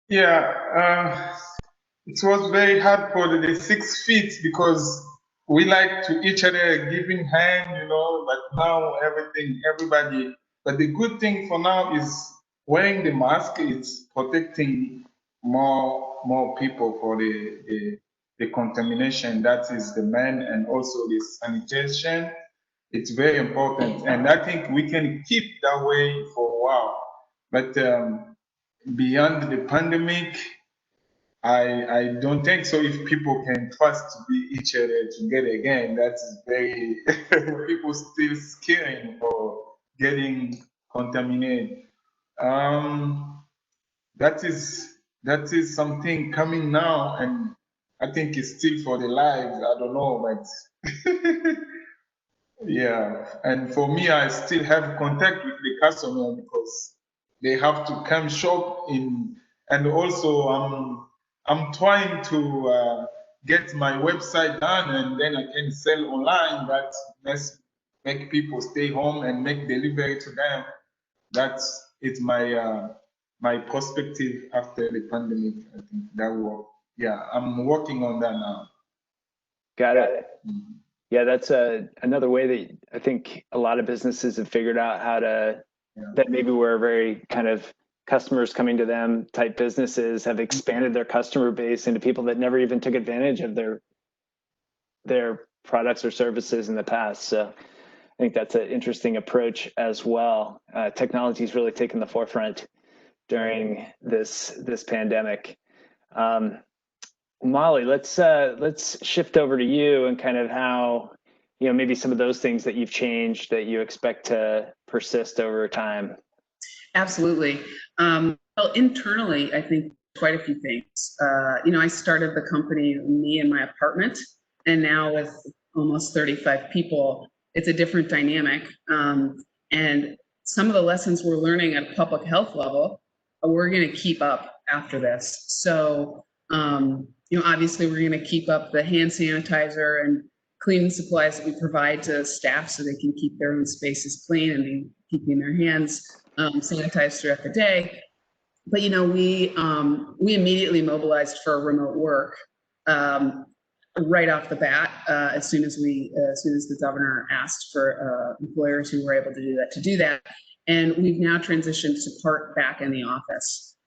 Yeah, it was very hard for the 6 feet because we like to each other giving hand, you know, but now everybody, but the good thing for now is wearing the mask. It's protecting more people for the contamination. That is the main, and also the sanitation. It's very important, and I think we can keep that way for a while. But beyond the pandemic, I don't think so. If people can trust to be each other together again, that's very people still scaring for getting contaminated. Um, that is something coming now, and I think it's still for the lives. I don't know, but yeah. And for me, I still have contact with the customer because they have to come shop in, and also I'm trying to get my website done, and then I can sell online. But let's make people stay home and make delivery to them. That's it's my perspective after the pandemic. I think that will, yeah, I'm working on that now. Got it. Yeah, that's another way that I think a lot of businesses have figured out how to, that maybe we're very kind of customers coming to them type businesses have expanded their customer base into people that never even took advantage of their products or services in the past. So I think that's an interesting approach as well. Technology's really taken the forefront during this pandemic. Molly, let's shift over to you and kind of how, you know, maybe some of those things that you've changed that you expect to persist over time. Absolutely. Well, internally, I think quite a few things. You know, I started the company, me in my apartment, and now with almost 35 people, it's a different dynamic. And some of the lessons we're learning at a public health level, we're going to keep up after this. So, you know, obviously we're going to keep up the hand sanitizer and cleaning supplies that we provide to staff so they can keep their own spaces clean and be keeping their hands sanitized throughout the day. But, you know, we immediately mobilized for remote work right off the bat, as soon as the governor asked for employers who were able to do that. And we've now transitioned to part back in the office.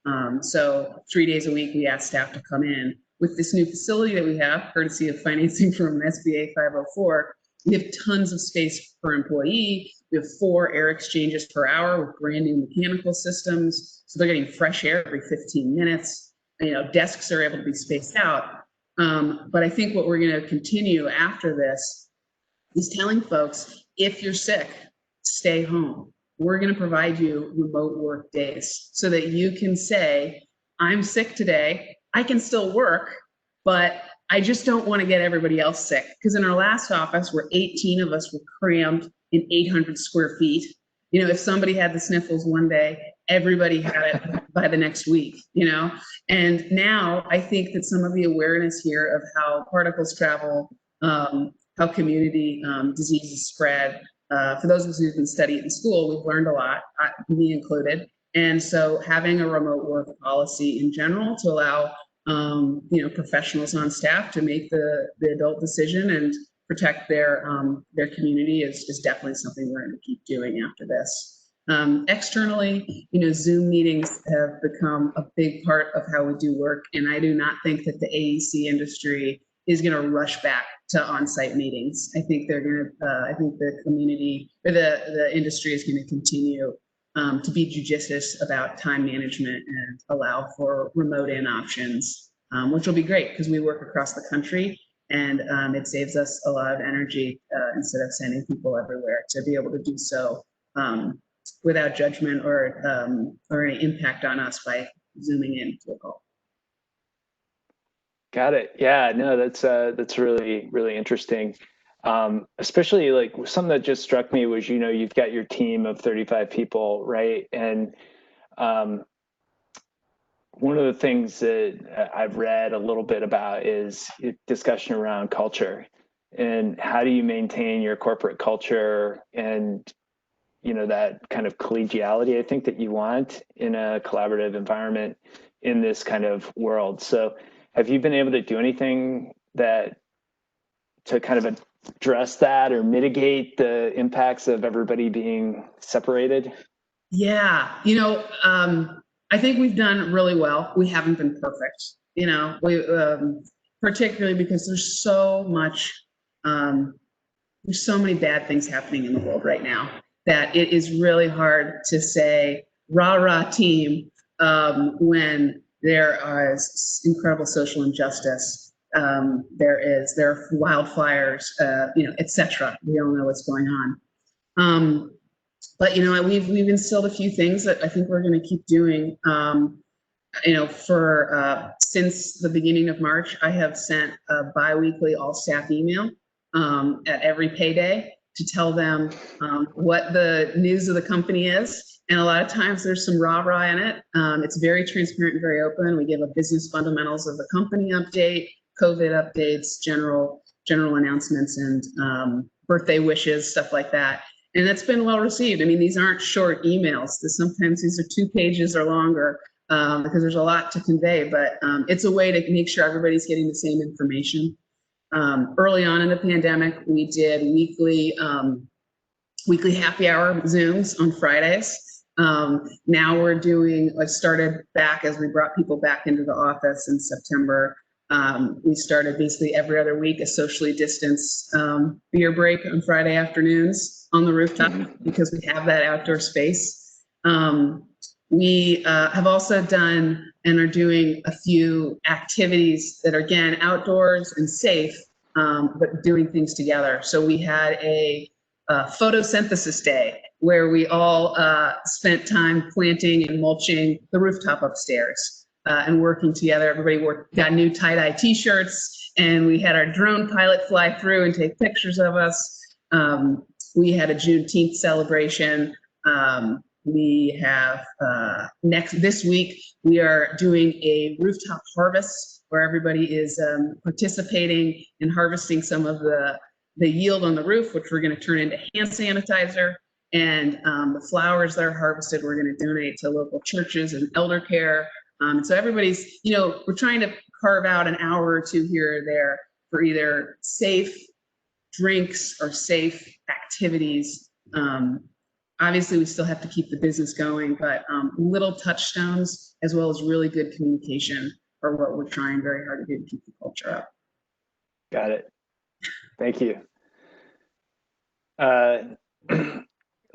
So 3 days a week, we ask staff to come in. With this new facility that we have, courtesy of financing from SBA 504, we have tons of space per employee. We have 4 air exchanges per hour with brand new mechanical systems. So they're getting fresh air every 15 minutes. You know, desks are able to be spaced out. But I think what we're going to continue after this is telling folks, if you're sick, stay home. We're going to provide you remote work days so that you can say, I'm sick today. I can still work, but I just don't want to get everybody else sick. Because in our last office, where 18 of us were crammed in 800 square feet, you know, if somebody had the sniffles one day, everybody had it by the next week, you know? And now I think that some of the awareness here of how particles travel, how community diseases spread, for those of us who've been studying in school, we've learned a lot, me included. And so having a remote work policy in general to allow you know, professionals on staff to make the adult decision and protect their community is definitely something we're going to keep doing after this. Externally, you know, Zoom meetings have become a big part of how we do work, and I do not think that the AEC industry is going to rush back to on-site meetings. I think they're going to. I think the community or the industry is going to continue to be judicious about time management and allow for remote in options, which will be great because we work across the country, and it saves us a lot of energy instead of sending people everywhere to be able to do so without judgment or any impact on us by zooming in to a call. Got it. Yeah, no, that's really, really interesting. Especially like something that just struck me was, you know, you've got your team of 35 people, right? And one of the things that I've read a little bit about is discussion around culture and how do you maintain your corporate culture and that kind of collegiality, I think, that you want in a collaborative environment in this kind of world. So have you been able to do anything to kind of address that or mitigate the impacts of everybody being separated? Yeah, I think we've done really well. We haven't been perfect, we particularly because there's so many bad things happening in the world right now that it is really hard to say rah team when there is incredible social injustice. There are wildfires, etc. We all know what's going on. But we've instilled a few things that I think we're going to keep doing. Since the beginning of March, I have sent a biweekly all staff email at every payday to tell them what the news of the company is. And a lot of times there's some rah in it. It's very transparent and very open. We give a business fundamentals of the company update, COVID updates, general announcements, and birthday wishes, stuff like that. And that's been well received. I mean, these aren't short emails. Sometimes these are 2 pages or longer because there's a lot to convey, but it's a way to make sure everybody's getting the same information. Early on in the pandemic, we did weekly happy hour Zooms on Fridays. Now I started back as we brought people back into the office in September. We started basically every other week a socially distanced beer break on Friday afternoons on the rooftop because we have that outdoor space. We have also done and are doing a few activities that are, again, outdoors and safe, but doing things together. So we had a photosynthesis day where we all spent time planting and mulching the rooftop upstairs and working together. Everybody got new tie-dye t-shirts, and we had our drone pilot fly through and take pictures of us. We had a Juneteenth celebration. We have this week, we are doing a rooftop harvest where everybody is participating in harvesting some of the yield on the roof, which we're going to turn into hand sanitizer. And the flowers that are harvested, we're going to donate to local churches and elder care. So everybody's, we're trying to carve out an hour or 2 here or there for either safe drinks or safe activities. Obviously, we still have to keep the business going, but little touchstones as well as really good communication are what we're trying very hard to do to keep the culture up. Got it. Thank you.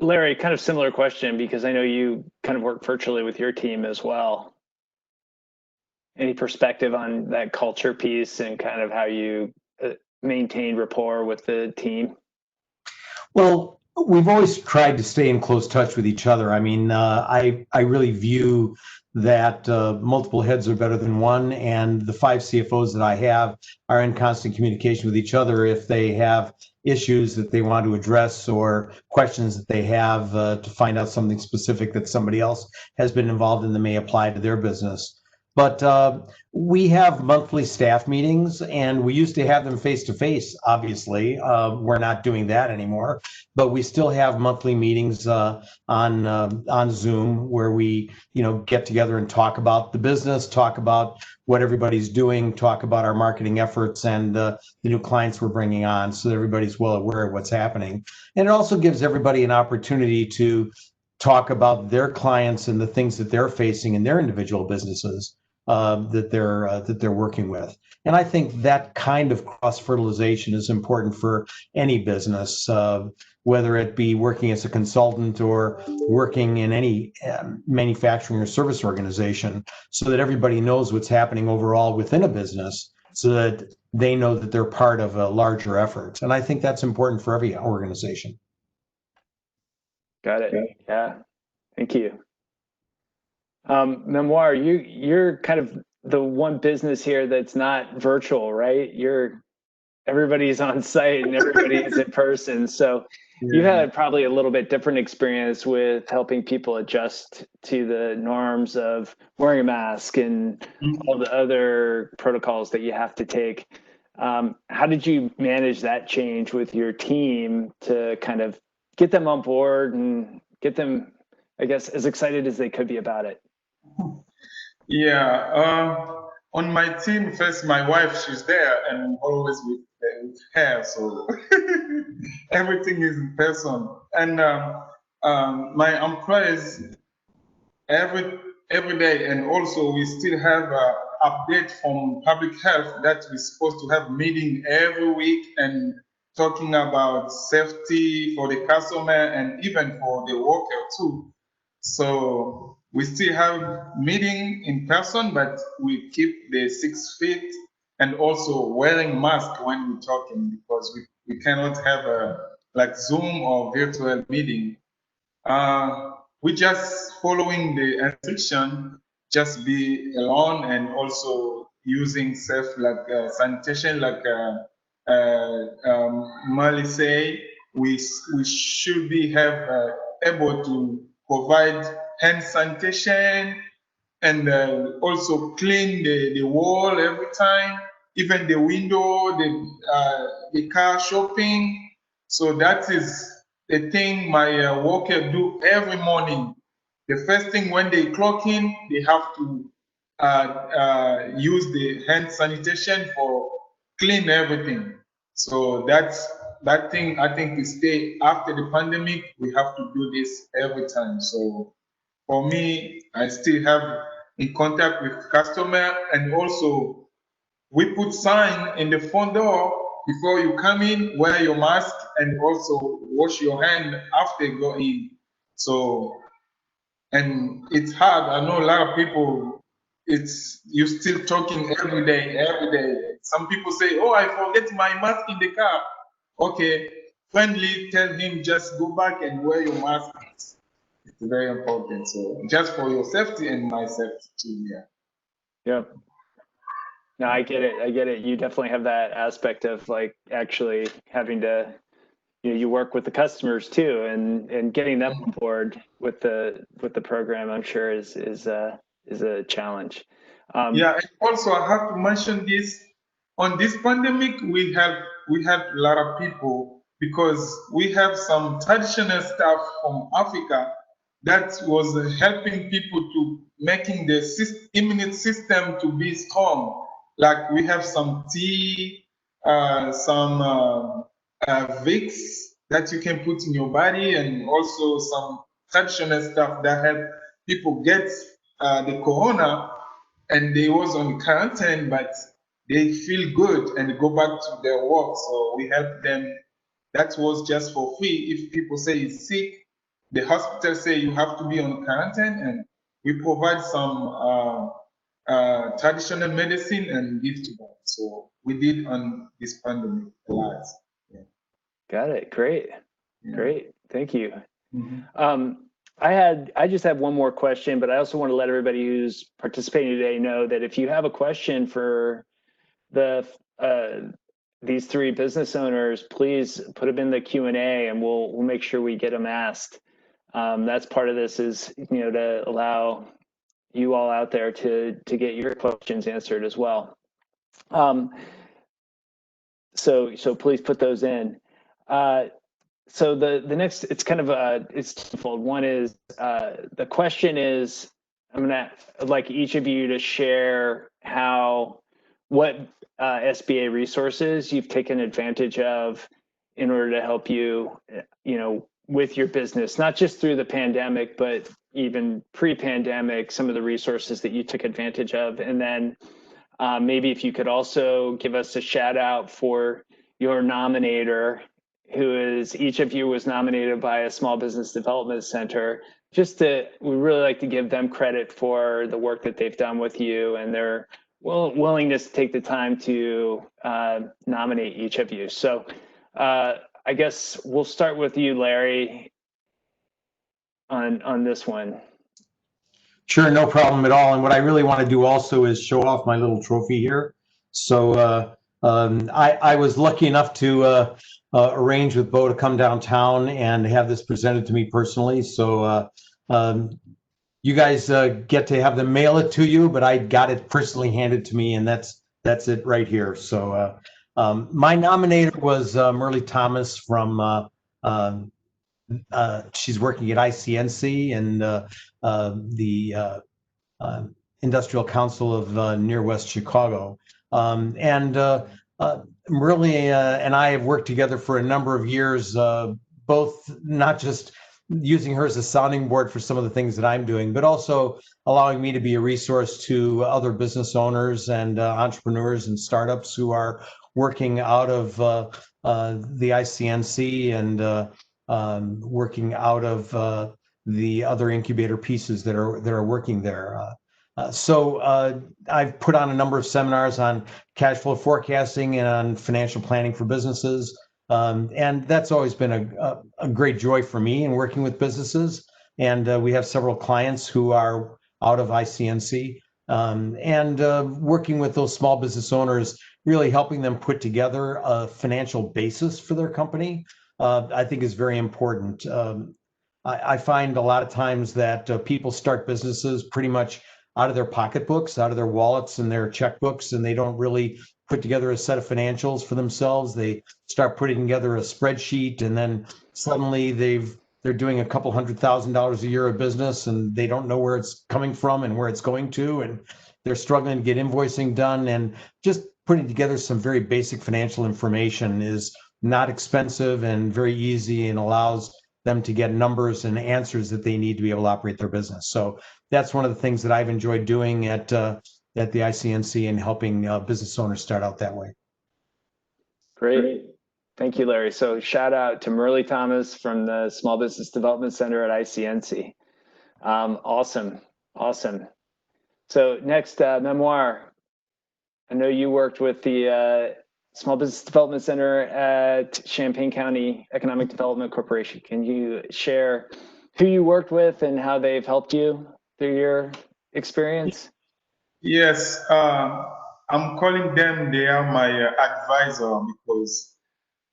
Larry, kind of similar question, because I know you kind of work virtually with your team as well. Any perspective on that culture piece and kind of how you maintain rapport with the team? Well, we've always tried to stay in close touch with each other. I mean, I really view that multiple heads are better than one, and the 5 CFOs that I have are in constant communication with each other if they have issues that they want to address or questions that they have to find out something specific that somebody else has been involved in that may apply to their business. But we have monthly staff meetings, and we used to have them face to face. Obviously, we're not doing that anymore, but we still have monthly meetings on Zoom where we, get together and talk about the business, talk about what everybody's doing, talk about our marketing efforts and the new clients we're bringing on, so that everybody's well aware of what's happening. And it also gives everybody an opportunity to talk about their clients and the things that they're facing in their individual businesses that they're working with. And I think that kind of cross-fertilization is important for any business, whether it be working as a consultant or working in any manufacturing or service organization, so that everybody knows what's happening overall within a business, so that they know that they're part of a larger effort. And I think that's important for every organization. Got it. Yeah. Thank you. Memoire, you're kind of the one business here that's not virtual, right? Everybody's on site and everybody's in person. So you had probably a little bit different experience with helping people adjust to the norms of wearing a mask and all the other protocols that you have to take. How did you manage that change with your team to kind of get them on board and get them, I guess, as excited as they could be about it? Yeah, on my team, first, my wife, she's there and always with her, so everything is in person. And my employees, every day, and also we still have update from public health that we're supposed to have meeting every week and talking about safety for the customer and even for the worker too. So we still have meeting in person, but we keep the 6 feet and also wearing mask when we're talking, because we cannot have a like Zoom or virtual meeting. We just following the instruction, just be alone and also using safe like sanitation, like Mali say, we should be able to provide hand sanitation and also clean the wall every time, even the window, the car shopping. So that is the thing my worker do every morning. The first thing when they clock in, they have to use the hand sanitation for clean everything. So that thing I think we stay after the pandemic, we have to do this every time. So for me, I still have in contact with customer, and also we put sign in the front door before you come in, wear your mask and also wash your hand after you go in. So, and it's hard. I know a lot of people, you're still talking every day. Some people say, oh, I forget my mask in the car. Okay, friendly, tell him just go back and wear your mask. It's very important. So just for your safety and my safety too, yeah. Yep. No, I get it. You definitely have that aspect of like actually having to, you work with the customers too, and getting them on board with the program, I'm sure is a challenge. Yeah, and also I have to mention this. On this pandemic, we had a lot of people, because we have some traditional stuff from Africa that was helping people to making the immune system to be strong. Like we have some tea, some Vicks that you can put in your body, and also some traditional stuff that help people get the corona, and they was on quarantine, but they feel good and go back to their work. So we help them. That was just for free. If people say it's sick, the hospital say you have to be on quarantine, and we provide some traditional medicine and give to them. So we did on this pandemic a lot. Yeah. Got it. Great. Yeah. Great. Thank you. Mm-hmm. I just have one more question, but I also want to let everybody who's participating today know that if you have a question for these three business owners, please put them in the Q&A, and we'll make sure we get them asked. That's part of this, is to allow you all out there to get your questions answered as well. So please put those in. So the next, it's kind of it's twofold. One is the question is, I'm gonna like each of you to share what SBA resources you've taken advantage of in order to help you, with your business, not just through the pandemic, but even pre-pandemic, some of the resources that you took advantage of. And then maybe if you could also give us a shout out for your nominator, each of you was nominated by a small business development center. We really like to give them credit for the work that they've done with you and their willingness to take the time to nominate each of you. So I guess we'll start with you, Larry, on this one. Sure, no problem at all. And what I really want to do also is show off my little trophy here. So I was lucky enough to arrange with Bo to come downtown and have this presented to me personally. So you guys get to have them mail it to you, but I got it personally handed to me, and that's it right here. So my nominator was Merle Thomas from she's working at ICNC and the Industrial Council of near West Chicago. Merle and I have worked together for a number of years, both not just using her as a sounding board for some of the things that I'm doing, but also allowing me to be a resource to other business owners and entrepreneurs and startups who are working out of the ICNC and working out of the other incubator pieces that are working there. I've put on a number of seminars on cash flow forecasting and on financial planning for businesses. And that's always been a great joy for me in working with businesses. And we have several clients who are out of ICNC and working with those small business owners, really helping them put together a financial basis for their company, I think is very important. I find a lot of times that people start businesses pretty much out of their pocketbooks, out of their wallets and their checkbooks, and they don't really put together a set of financials for themselves. They start putting together a spreadsheet, and then suddenly they're doing a couple $100,000 a year of business, and they don't know where it's coming from and where it's going to, and they're struggling to get invoicing done. And just putting together some very basic financial information is not expensive and very easy, and allows them to get numbers and answers that they need to be able to operate their business. So that's one of the things that I've enjoyed doing at the ICNC and helping business owners start out that way. Great. Thank you, Larry. So shout out to Merle Thomas from the Small Business Development Center at ICNC. Awesome. So next, Memoire. I know you worked with the Small Business Development Center at Champaign County Economic Development Corporation. Can you share who you worked with and how they've helped you through your experience? Yes, I'm calling them. They are my advisor, because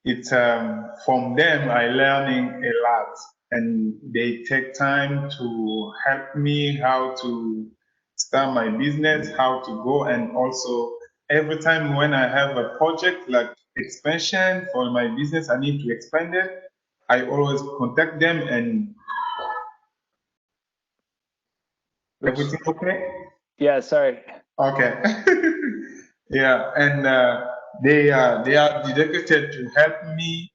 it's from them I learning a lot, and they take time to help me how to start my business, how to go, and also every time when I have a project like expansion for my business, I need to expand it, I always contact them. And everything okay? Yeah, sorry. Okay. Yeah, and they are dedicated to help me.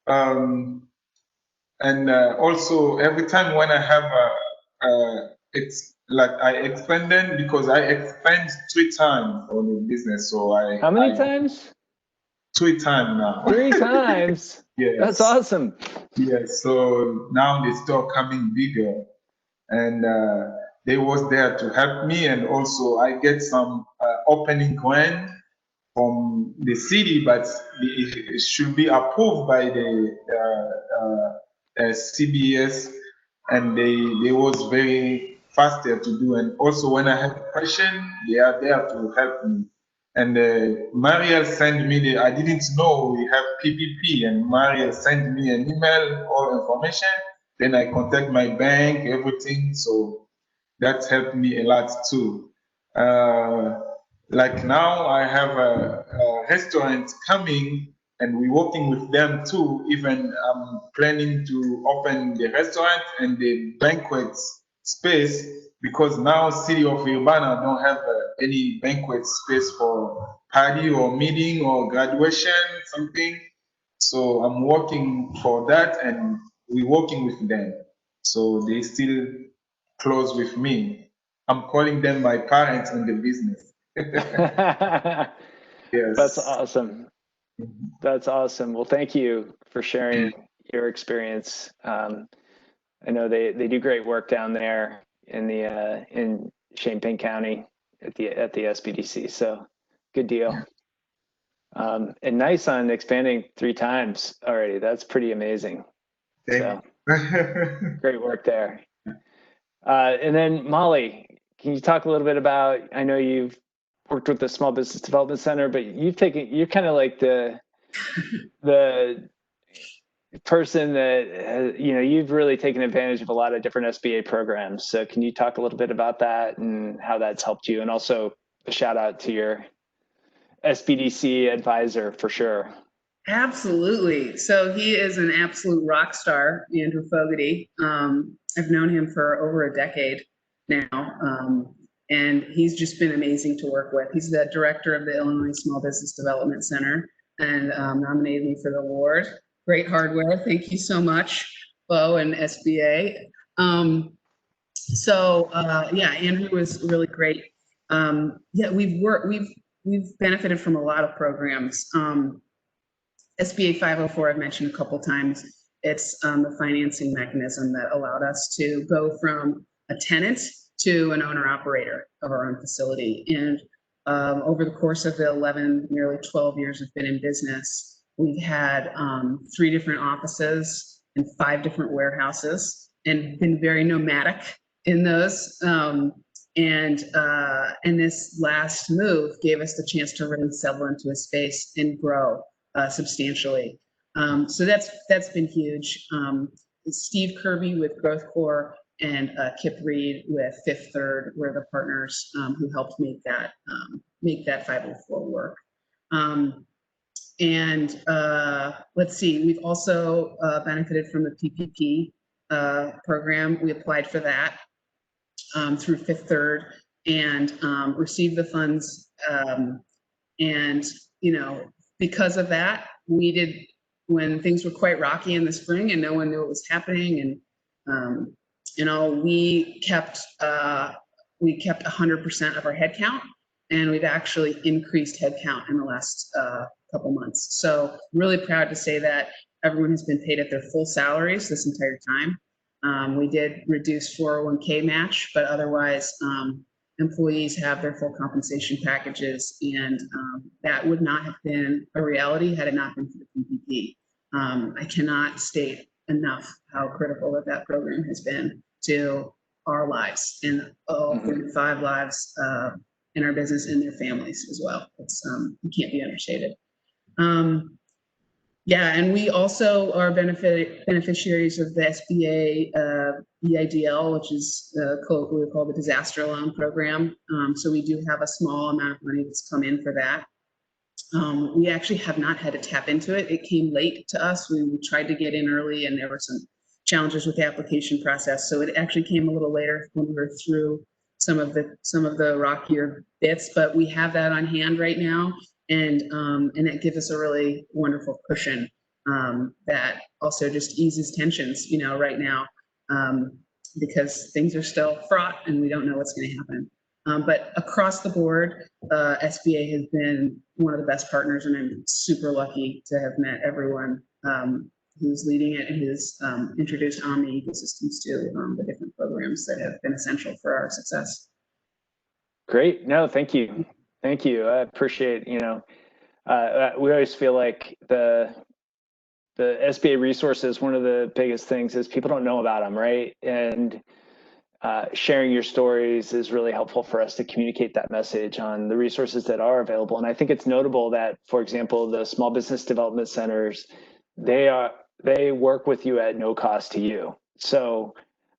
And also every time when I have it's like I expanded, because I expand 3 times on the business. So How many times? 3 times now. 3 times. Yes. That's awesome. Yes. So now the store coming bigger, and they was there to help me, and also I get some opening grant from the city, but it should be approved by the CBS, and they was very faster to do. And also when I have a question, they are there to help me. And Mariel sent me I didn't know we have PPP, and Mariel sent me an email, all information. Then I contact my bank, everything. So that helped me a lot too. Like now I have a restaurant coming, and we're working with them too. Even I'm planning to open the restaurant and the banquet space, because now city of Urbana don't have any banquet space for party or meeting or graduation, something. So I'm working for that, and we're working with them. So they still close with me. I'm calling them my parents in the business. Yes. That's awesome. That's awesome. Well, thank you for sharing your experience. I know they do great work down there in Champaign County at the SBDC. So good deal. And nice on expanding 3 times already. That's pretty amazing. So great work there. And then Molly, can you talk a little bit about, I know you've worked with the Small Business Development Center, but you're kind of like the person that, you've really taken advantage of a lot of different SBA programs. So can you talk a little bit about that and how that's helped you? And also a shout out to your SBDC advisor for sure. Absolutely. So he is an absolute rock star, Andrew Fogarty. I've known him for over a decade now, and he's just been amazing to work with. He's the director of the Illinois Small Business Development Center and nominated me for the award. Great hardware. Thank you so much, Bo and SBA. Yeah, Andrew was really great. Yeah, we've benefited from a lot of programs. SBA 504 I've mentioned a couple times. It's the financing mechanism that allowed us to go from a tenant to an owner operator of our own facility. And over the course of the 11, nearly 12 years we've been in business, we've had 3 different offices and 5 different warehouses and been very nomadic in those. And this last move gave us the chance to really settle into a space and grow substantially. So that's been huge. Steve Kirby with Growth Core and Kip Reed with Fifth Third were the partners who helped make that 504 work. Let's see, we've also benefited from the PPP program. We applied for that through Fifth Third and received the funds. And, you know, because of that, when things were quite rocky in the spring and no one knew what was happening, and you know, we kept 100% of our headcount, and we've actually increased headcount in the last couple months. So really proud to say that everyone has been paid at their full salaries this entire time. We did reduce 401k match, but otherwise employees have their full compensation packages, and that would not have been a reality had it not been for the PPP. I cannot state enough how critical that program has been to our lives and all 35 lives in our business and their families as well. It's it can't be understated. Yeah, and we also are beneficiaries of the SBA EIDL, which is colloquially called the Disaster Loan Program. So we do have a small amount of money that's come in for that. We actually have not had to tap into it. It came late to us. We tried to get in early, and there were some challenges with the application process. So it actually came a little later when we were through some of the rockier bits. But we have that on hand right now. And that gives us a really wonderful cushion that also just eases tensions, you know, right now, because things are still fraught and we don't know what's going to happen. But across the board, SBA has been one of the best partners, and I'm super lucky to have met everyone who's leading it and who's introduced Omni ecosystems to the different programs that have been essential for our success. Great. No, thank you. Thank you. I appreciate, you know, we always feel like the SBA resources, one of the biggest things is people don't know about them, right? And sharing your stories is really helpful for us to communicate that message on the resources that are available. And I think it's notable that, for example, the small business development centers, they work with you at no cost to you. So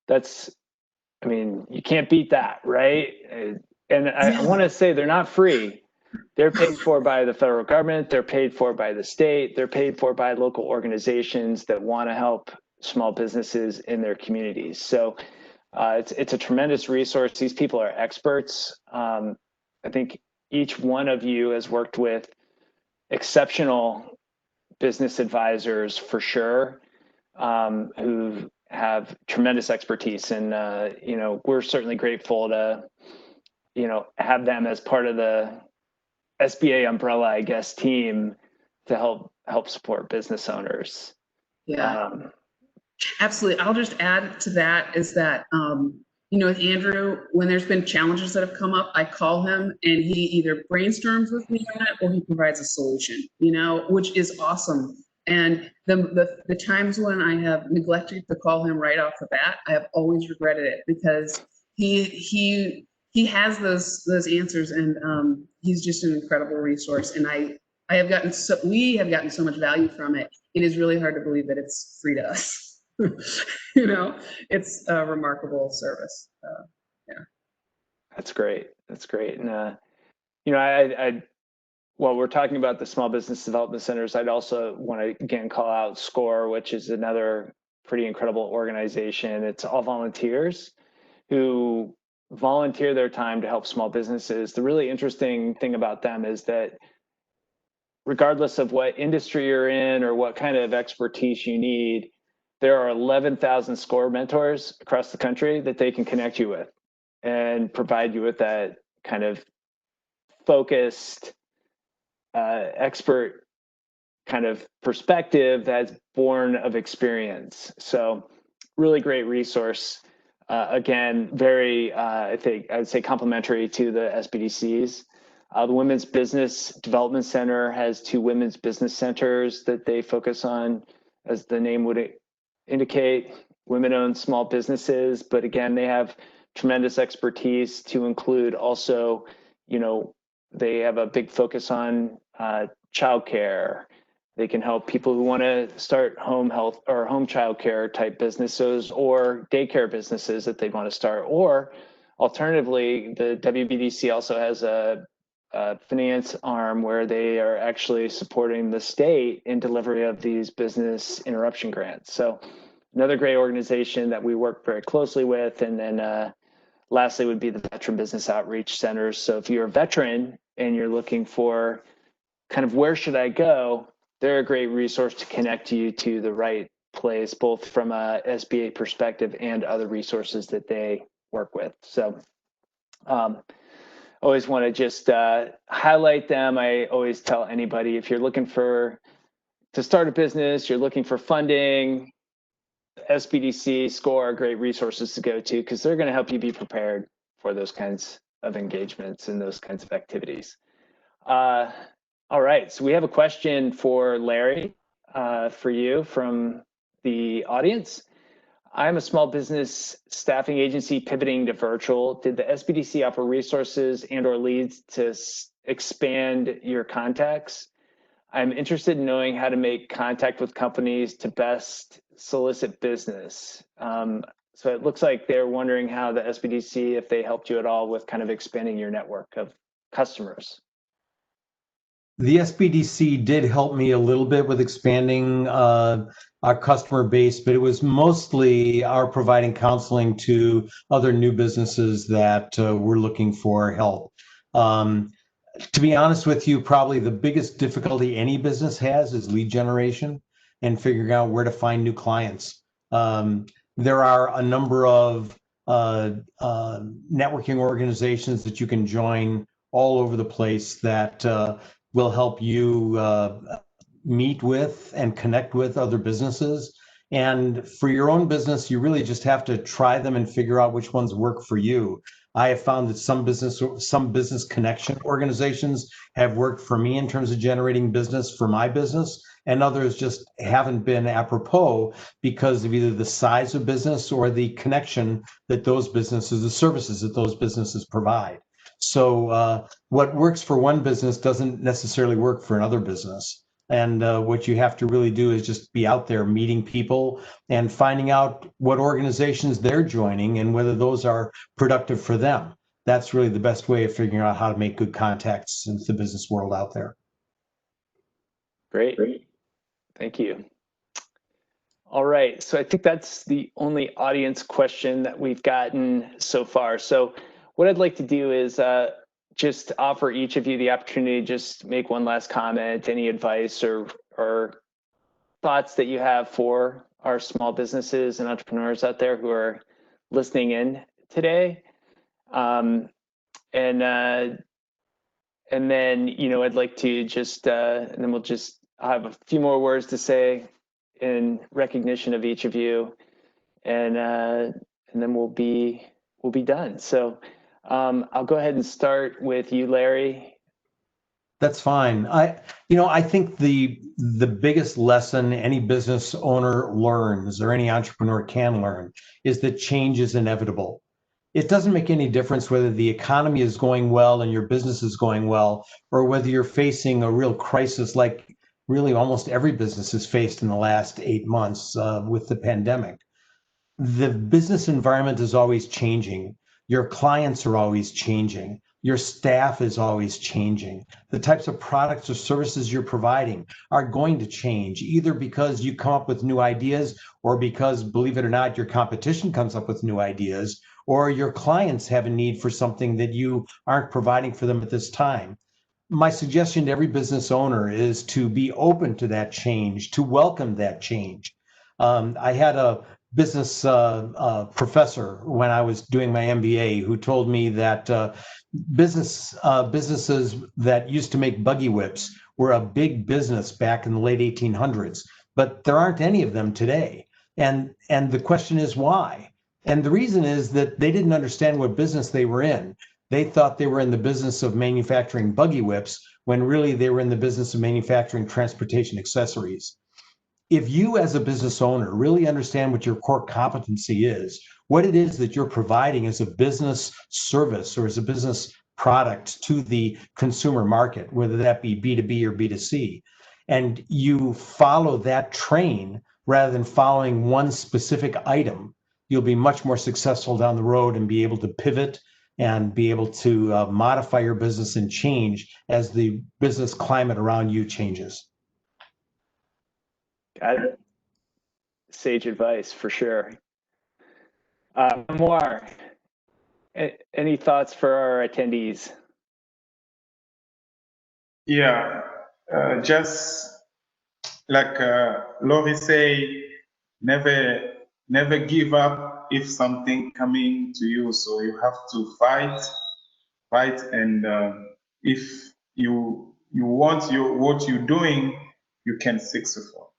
that's, I mean, you can't beat that, right? And I want to say they're not free. They're paid for by the federal government. They're paid for by the state. They're paid for by local organizations that want to help small businesses in their communities. So it's a tremendous resource. These people are experts. I think each one of you has worked with exceptional business advisors for sure, who have tremendous expertise. And, you know, we're certainly grateful to, you know, have them as part of the SBA umbrella, I guess, team to help support business owners. Yeah, absolutely. I'll just add to that is that, you know, with Andrew, when there's been challenges that have come up, I call him and he either brainstorms with me on it or he provides a solution, you know, which is awesome. And the times when I have neglected to call him right off the bat, I have always regretted it, because he has those answers, and he's just an incredible resource. And we have gotten so much value from it. It is really hard to believe that it's free to us. You know, it's a remarkable service. Yeah. That's great. That's great. And, you know, while we're talking about the small business development centers, I'd also want to again call out SCORE, which is another pretty incredible organization. It's all volunteers who volunteer their time to help small businesses. The really interesting thing about them is that regardless of what industry you're in or what kind of expertise you need, there are 11,000 SCORE mentors across the country that they can connect you with and provide you with that kind of focused, expert kind of perspective that's born of experience. So really great resource. Again, very, I would say complementary to the SBDCs. The Women's Business Development Center has 2 women's business centers that they focus on, as the name would indicate, women-owned small businesses. But again, they have tremendous expertise to include also, you know, they have a big focus on childcare. They can help people who want to start home health or home childcare type businesses or daycare businesses that they want to start. Or alternatively, the WBDC also has a finance arm where they are actually supporting the state in delivery of these business interruption grants. So another great organization that we work very closely with. And then lastly would be the Veteran Business Outreach Centers. So if you're a veteran and you're looking for kind of where should I go, they're a great resource to connect you to the right place, both from a SBA perspective and other resources that they work with. So always want to just highlight them. I always tell anybody, if you're looking to start a business, you're looking for funding, SBDC, SCORE are great resources to go to because they're going to help you be prepared for those kinds of engagements and those kinds of activities. All right, so we have a question for Larry, for you from the audience. I'm a small business staffing agency pivoting to virtual. Did the SBDC offer resources and or leads to expand your contacts? I'm interested in knowing how to make contact with companies to best solicit business. So it looks like they're wondering how the SBDC, if they helped you at all with kind of expanding your network of customers. The SBDC did help me a little bit with expanding our customer base, but it was mostly our providing counseling to other new businesses that were looking for help. To be honest with you, probably the biggest difficulty any business has is lead generation and figuring out where to find new clients. There are a number of networking organizations that you can join all over the place that will help you meet with and connect with other businesses. And for your own business, you really just have to try them and figure out which ones work for you. I have found that some business connection organizations have worked for me in terms of generating business for my business, and others just haven't been apropos because of either the size of business or the connection that those businesses, the services that those businesses provide. So what works for one business doesn't necessarily work for another business. And what you have to really do is just be out there meeting people and finding out what organizations they're joining and whether those are productive for them. That's really the best way of figuring out how to make good contacts into the business world out there. Great. Thank you. All right. So I think that's the only audience question that we've gotten so far. So what I'd like to do is just offer each of you the opportunity to just make one last comment, any advice or thoughts that you have for our small businesses and entrepreneurs out there who are listening in today. And then, you know, I'd like to just, and then I'll have a few more words to say in recognition of each of you, and then we'll be done. So I'll go ahead and start with you, Larry. That's fine. I think the biggest lesson any business owner learns or any entrepreneur can learn is that change is inevitable. It doesn't make any difference whether the economy is going well and your business is going well, or whether you're facing a real crisis like really almost every business has faced in the last 8 months with the pandemic. The business environment is always changing. Your clients are always changing. Your staff is always changing. The types of products or services you're providing are going to change, either because you come up with new ideas or because, believe it or not, your competition comes up with new ideas, or your clients have a need for something that you aren't providing for them at this time. My suggestion to every business owner is to be open to that change, to welcome that change. I had a business professor when I was doing my MBA who told me that businesses that used to make buggy whips were a big business back in the late 1800s, but there aren't any of them today. And the question is why? And the reason is that they didn't understand what business they were in. They thought they were in the business of manufacturing buggy whips when really they were in the business of manufacturing transportation accessories. If you as a business owner really understand what your core competency is, what it is that you're providing as a business service or as a business product to the consumer market, whether that be B2B or B2C, and you follow that train rather than following one specific item, you'll be much more successful down the road and be able to pivot and be able to modify your business and change as the business climate around you changes. Got it. Sage advice for sure. Memoire, any thoughts for our attendees? Yeah, just like Lori say, never give up if something coming to you. So you have to fight, and if you want what you're doing, you can successful.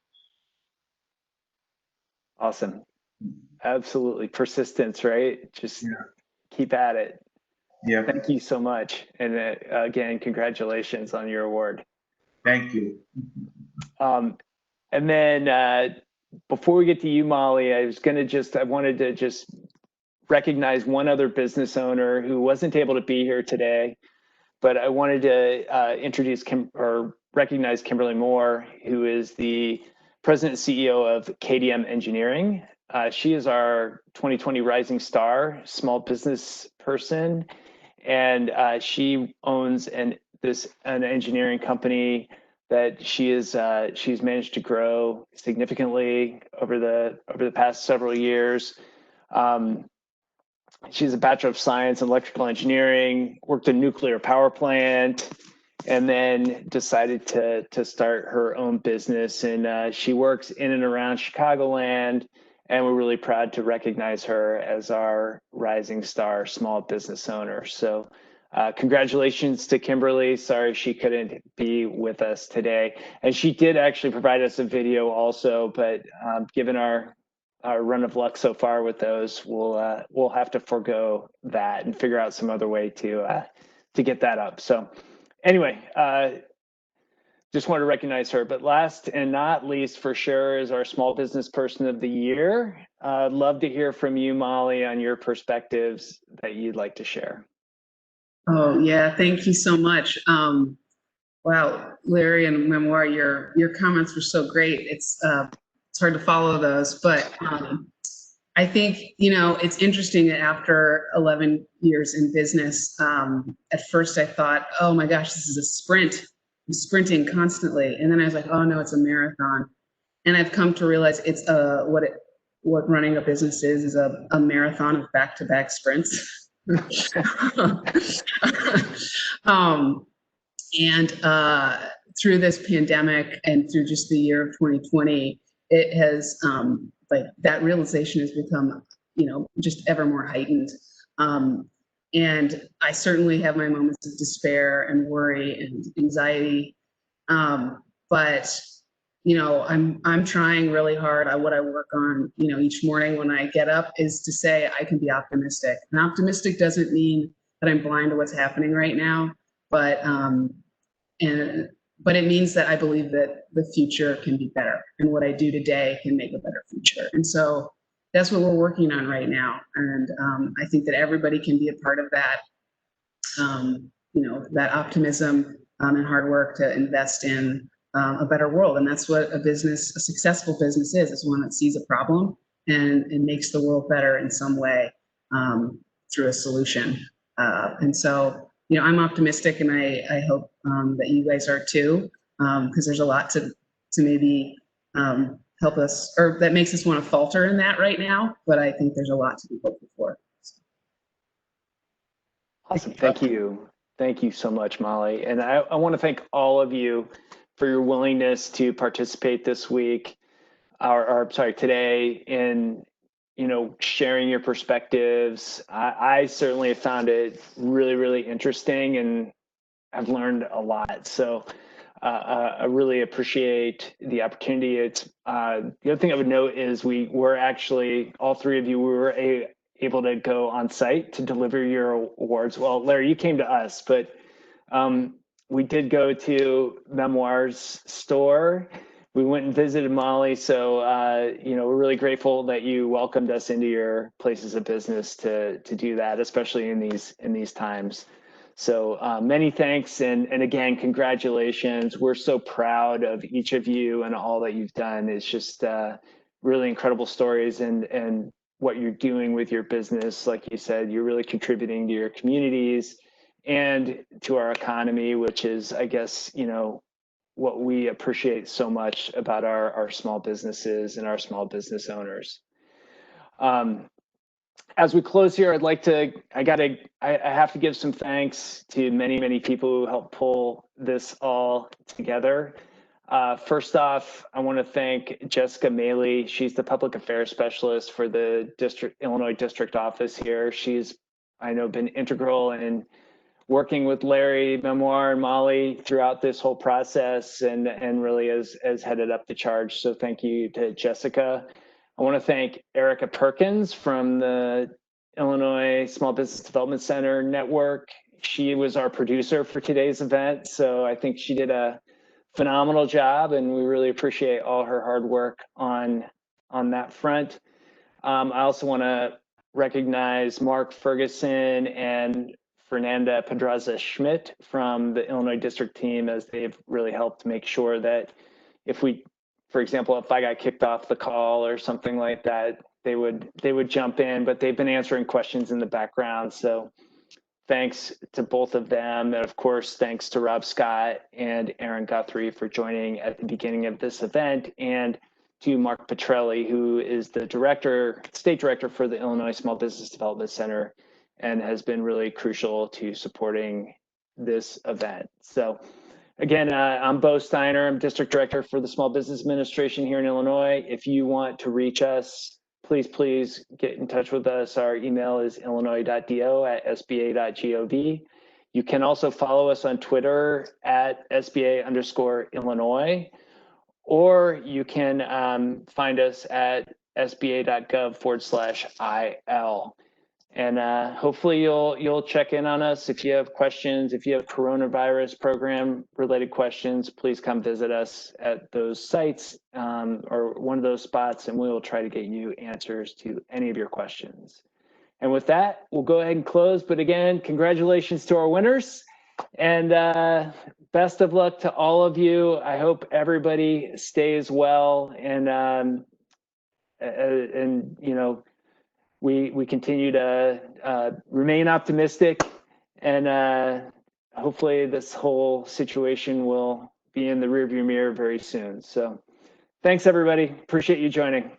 Awesome. Absolutely. Persistence, right? Just keep at it. Yeah. Thank you so much. And again, congratulations on your award. Thank you. And then before we get to you, Molly, I wanted to just recognize one other business owner who wasn't able to be here today, but I wanted to recognize Kimberly Moore, who is the President and CEO of KDM Engineering. She is our 2020 Rising Star small business person, and she owns an engineering company that she's managed to grow significantly over the past several years. She's a Bachelor of Science in Electrical Engineering, worked in nuclear power plant, and then decided to start her own business. And she works in and around Chicagoland, and we're really proud to recognize her as our Rising Star small business owner. So congratulations to Kimberly. Sorry she couldn't be with us today. And she did actually provide us a video also, but given our run of luck so far with those, we'll have to forego that and figure out some other way to get that up. So anyway, just want to recognize her. But last and not least, for sure, is our Small Business Person of the Year. I'd love to hear from you, Molly, on your perspectives that you'd like to share. Oh, yeah, thank you so much. Wow, Larry and Memoire, your comments were so great. It's hard to follow those, but I think, it's interesting that after 11 years in business, at first I thought, oh my gosh, this is a sprint. I'm sprinting constantly. And then I was like, oh no, it's a marathon. And I've come to realize it's what running a business is a marathon of back-to-back sprints. Through this pandemic and through just the year of 2020, it has that realization has become, just ever more heightened. And I certainly have my moments of despair and worry and anxiety. But I'm trying really hard. What I work on, each morning when I get up is to say I can be optimistic. And optimistic doesn't mean that I'm blind to what's happening right now, but it means that I believe that the future can be better, and what I do today can make a better future. And so that's what we're working on right now. And I think that everybody can be a part of that, that optimism and hard work to invest in a better world. And that's what a successful business is. It's one that sees a problem and makes the world better in some way through a solution. And so I'm optimistic, and I hope that you guys are too, because there's a lot to maybe help us, or that makes us want to falter in that right now. But I think there's a lot to be hopeful for. Awesome. Thank you. Thank you so much, Molly. And I want to thank all of you for your willingness to participate this week, or sorry, today, in sharing your perspectives. I certainly have found it really, really interesting, and I've learned a lot. So I really appreciate the opportunity. It's the other thing I would note is we were actually, all three of you, we were able to go on site to deliver your awards. Well, Larry, you came to us, but we did go to Memoire's store. We went and visited Molly. So, we're really grateful that you welcomed us into your places of business to do that, especially in these times. So many thanks. And again, congratulations. We're so proud of each of you and all that you've done. It's just really incredible stories, and what you're doing with your business. Like you said, you're really contributing to your communities and to our economy, which is, I guess, what we appreciate so much about our small businesses and our small business owners. As we close here, I have to give some thanks to many, many people who helped pull this all together. First off, I want to thank Jessica Maley. She's the public affairs specialist for the Illinois district office here. She's, I know, been integral in working with Larry, Memoire, and Molly throughout this whole process, and really has headed up the charge. So thank you to Jessica. I want to thank Erica Perkins from the Illinois Small Business Development Center Network. She was our producer for today's event, so I think she did a phenomenal job, and we really appreciate all her hard work on that front. I also want to recognize Mark Ferguson and Fernanda Pedraza Schmidt from the Illinois district team, as they've really helped make sure that for example, if I got kicked off the call or something like that, they would jump in, but they've been answering questions in the background. So thanks to both of them. And of course, thanks to Rob Scott and Aaron Guthrie for joining at the beginning of this event, and to Mark Petrelli, who is the state director for the Illinois Small Business Development Center, and has been really crucial to supporting this event. So again, I'm Bo Steiner. I'm district director for the Small Business Administration here in Illinois. If you want to reach us, please get in touch with us. Our email is illinois.do@sba.gov. You can also follow us on Twitter at SBA_Illinois, or you can find us at sba.gov/IL. And hopefully you'll check in on us if you have questions. If you have coronavirus program related questions, please come visit us at those sites or one of those spots, and we will try to get you answers to any of your questions. And with that, we'll go ahead and close. But again, congratulations to our winners, and best of luck to all of you. I hope everybody stays well, and we continue to remain optimistic, and hopefully this whole situation will be in the rearview mirror very soon. So thanks, everybody. Appreciate you joining.